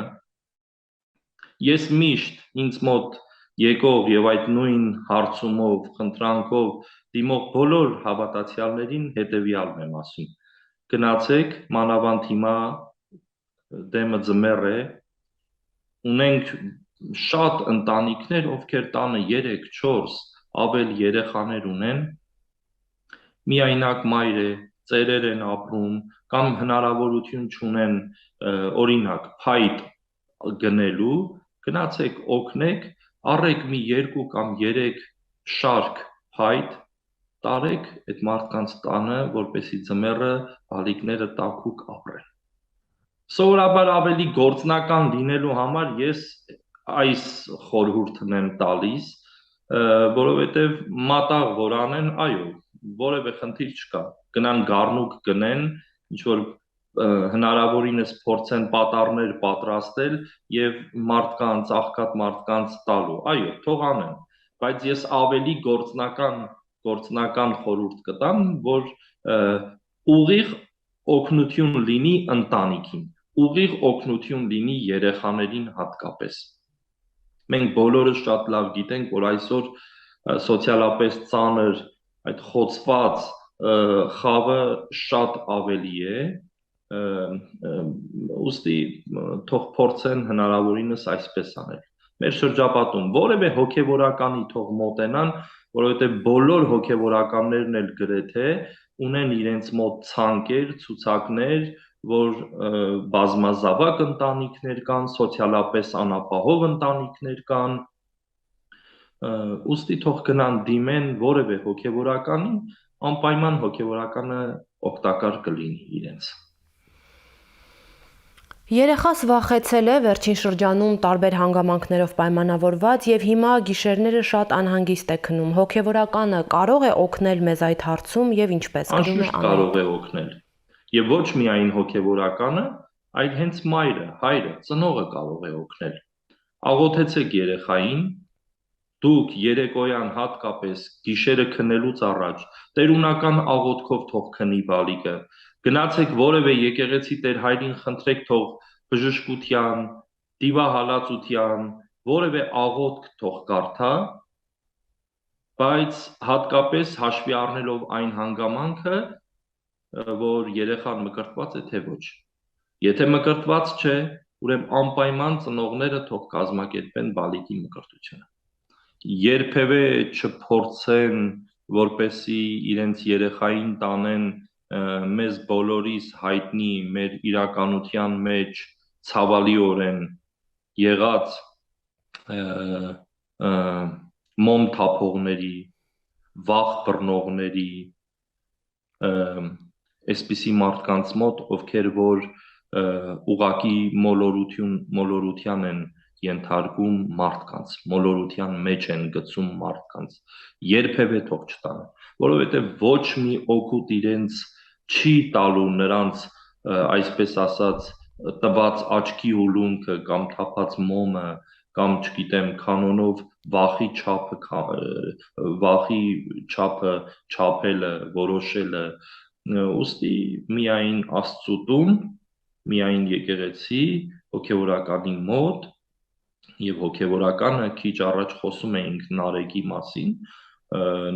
ես միշտ ինձ մոտ եկող եւ այդ նույն հարցումով, խնդրանքով դիմող բոլոր հավատացյալներին հետեւյալն եմ ասում. գնացեք, մանավանդ հիմա դեմը ձմեռ է, ունենք շատ ընտանիքներ, ովքեր տանը 3-4 ավել երեխաներ ունեն, միայնակ մայր է, ծերեր են ապրում, կամ հնարավորություն չունեն օրինակ փայտ գնելու, գնացեք, օգնեք, առեք մի 2 կամ 3 շարք փայտ, տարեք այդ մարդկանց տանը, որպեսզի ձմեռը բալիկները տաքուկ ապրեն։ Սովորաբար ավելի գործնական լինելու համար ես այս խորհուրդն եմ տալիս, որովհետև մատաղ որ անեն, այո, որևէ խնդիր չկա, գնան գառնուկ գնեն, ինչ որ հնարավորինս փորձեն պատառներ պատրաստել եւ մարդկանց, աղքատ մարդկանց տալու, այո, թող անեն, բայց ես ավելի գործնական խորհուրդ կտամ, որ ուղիղ օգնություն լինի ընտանիքին, ուղիղ օգնություն լինի երեխաներին հատկապես։ Մենք բոլորը շատ լավ գիտենք, որ այսօր սոցիալապես ծանր այդ խոցված խավը շատ ավելի է, ուստի թող փորձեն հնարավորինս այսպես անել։ Մեր շրջապատում որևէ հոգևորականի թող մոտենան, որովհետև բոլոր հոգևորականներն էլ գրեթե ունեն իրենց մոտ ցանկեր, ցուցակներ, որ բազմազավակ ընտանիքներ կան, սոցիալապես անապահով ընտանիքներ կան, ուստի թող գնան դիմեն որևէ հոգևորականին, անպայման հոգևորականը օգտակար կլինի իրենց։ Երեխաս վախեցել է վերջին շրջանում տարբեր հանգամանքներով պայմանավորված եւ հիմա գիշերները շատ անհանգիստ է քնում։ Հոգեվորականը կարող է օգնել մեզ այդ հարցում եւ ինչպես գրում է Անշուշտ կարող է օգնել։ Եվ ոչ միայն հոգեվորականը, այլ հենց մայրը, հայրը, ծնողը կարող է օգնել։ Աղոթեցեք երեխային, դուք երեկոյան հատկապես գիշերը քնելուց առաջ տերունական աղոթքով թող քնի բալիկը։ Գնացեք որևէ եկեղեցի Տեր հայրին խնդրեք թող բժշկության, դիվահալածության, որևէ աղոթք թող կարդա, բայց հատկապես հաշվի առնելով այն հանգամանքը, որ երեխան մկրտված է թե ոչ։ Եթե մկրտված չէ, ուրեմն անպայման ծնողները թող կազմակերպեն բալիկի մկրտությունը։ Երբևէ չփորձեն, որպեսի իրենց երեխային տանեն մեզ բոլորիս հայտնի մեր իրականության մեջ ցավալիորեն եղած մոմ թափողների, վախ բռնողների, այսպիսի մարդկանց մոտ, ովքեր որ ուղակի մոլորության են ենթարկում մարդկանց, մոլորության մեջ են գցում մարդկանց, երբևէ թող չտան, որովհետև ոչ մի օգուտ իրենց չի տալու նրանց, այսպես ասած, տված աչքի ուլունքը կամ թափած մոմը, կամ չգիտեմ, կանոնով վախի չափը չափելը, որոշելը, ուստի միայն Աստծու տուն, միայն եկեղեցի, հոգևորականի մոտ, եւ հոգևորականը քիչ առաջ խոսում էինք Նարեկի մասին,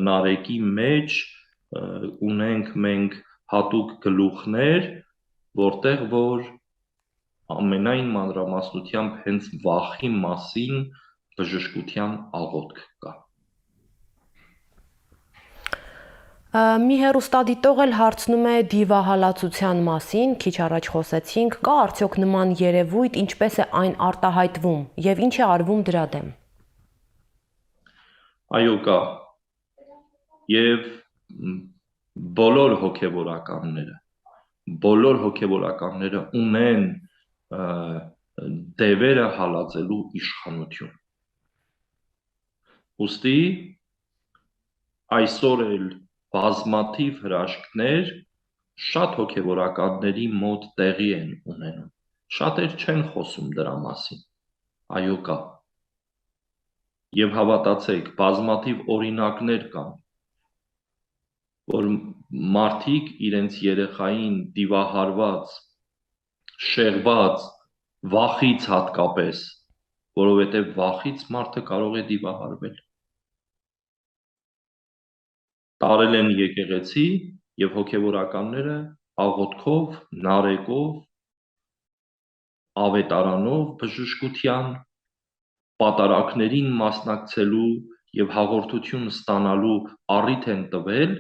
Նարեկի մեջ ունենք մենք հատուկ գլուխներ, որտեղ որ ամենայն մանրամասնությամբ հենց վախի մասին բժշկության աղոթք կա։ Մի հեռուստադիտող էլ հարցնում է դիվահալածության մասին, քիչ առաջ խոսեցինք, կա արդյոք նման երևույթ, ինչպես է այն արտահայտվում եւ ինչ է արվում դրա դեմ։ Այո, կա։ Եվ բոլոր հոգևորականները ունեն դևերը հալածելու իշխանություն։ Ուստի այսօր էլ բազմաթիվ հրաշքներ շատ հոգևորականների մոտ տեղի են ունենում։ Շատեր չեն խոսում դրա մասին։ Այո, կա։ Եվ հավատացեք, բազմաթիվ օրինակներ կան, որ մարդիկ իրենց երեխային դիվահարված, շեղված, վախից հատկապես, որովհետև վախից մարդը կարող է դիվահարվել, տարել են եկեղեցի եւ հոգևորականները աղոթքով, նարեկով, ավետարանով բժշկության, պատարակներին մասնակցելու եւ հաղորդություն ստանալու առիթ են տվել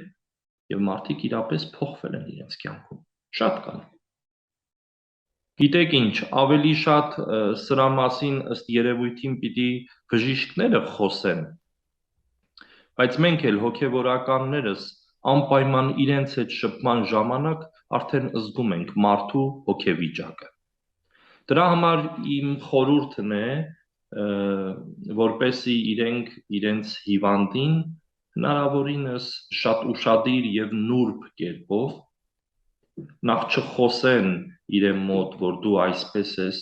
եւ մարդիկ իրապես փոխվել են իրենց կյանքում։ Շատ կան։ Գիտեք ինչ, ավելի շատ սրա մասին ըստ երևույթին պիտի բժիշկները խոսեն, բայց մենք էլ հոգևորականներս անպայման իրենց հետ շփման ժամանակ արդեն զգում ենք մարդու հոգեվիճակը։ Դրա համար իմ խորհուրդն է, որպեսզի իրենք իրենց հիվանդին հնարավորինս շատ ուշադիր եւ նուրբ կերպով նախ չխոսեն իրեն մոտ, որ դու այսպես ես,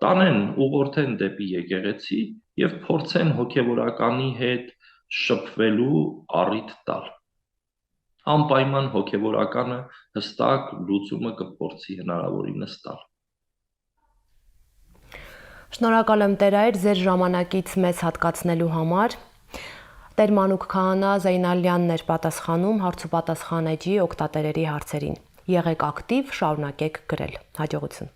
տանեն, ուղղորդեն դեպի եկեղեցի եւ փորձեն հոգևորականի հետ շփվելու առիթ տալ։ Անպայման հոգևորականը հստակ լուծումը կփորձի հնարավորինս տալ։ Շնորհակալ եմ Տեր Այր ձեր ժամանակից մեզ հատկացնելու համար։ Տեր Մանուկ Քահանա Զեյնալյանն էր պատասխանում հարց ու պատասխան էջի օգտատերերի հարցերին։ Եղեք ակտիվ, շարունակեք գրել։ Հաջողություն։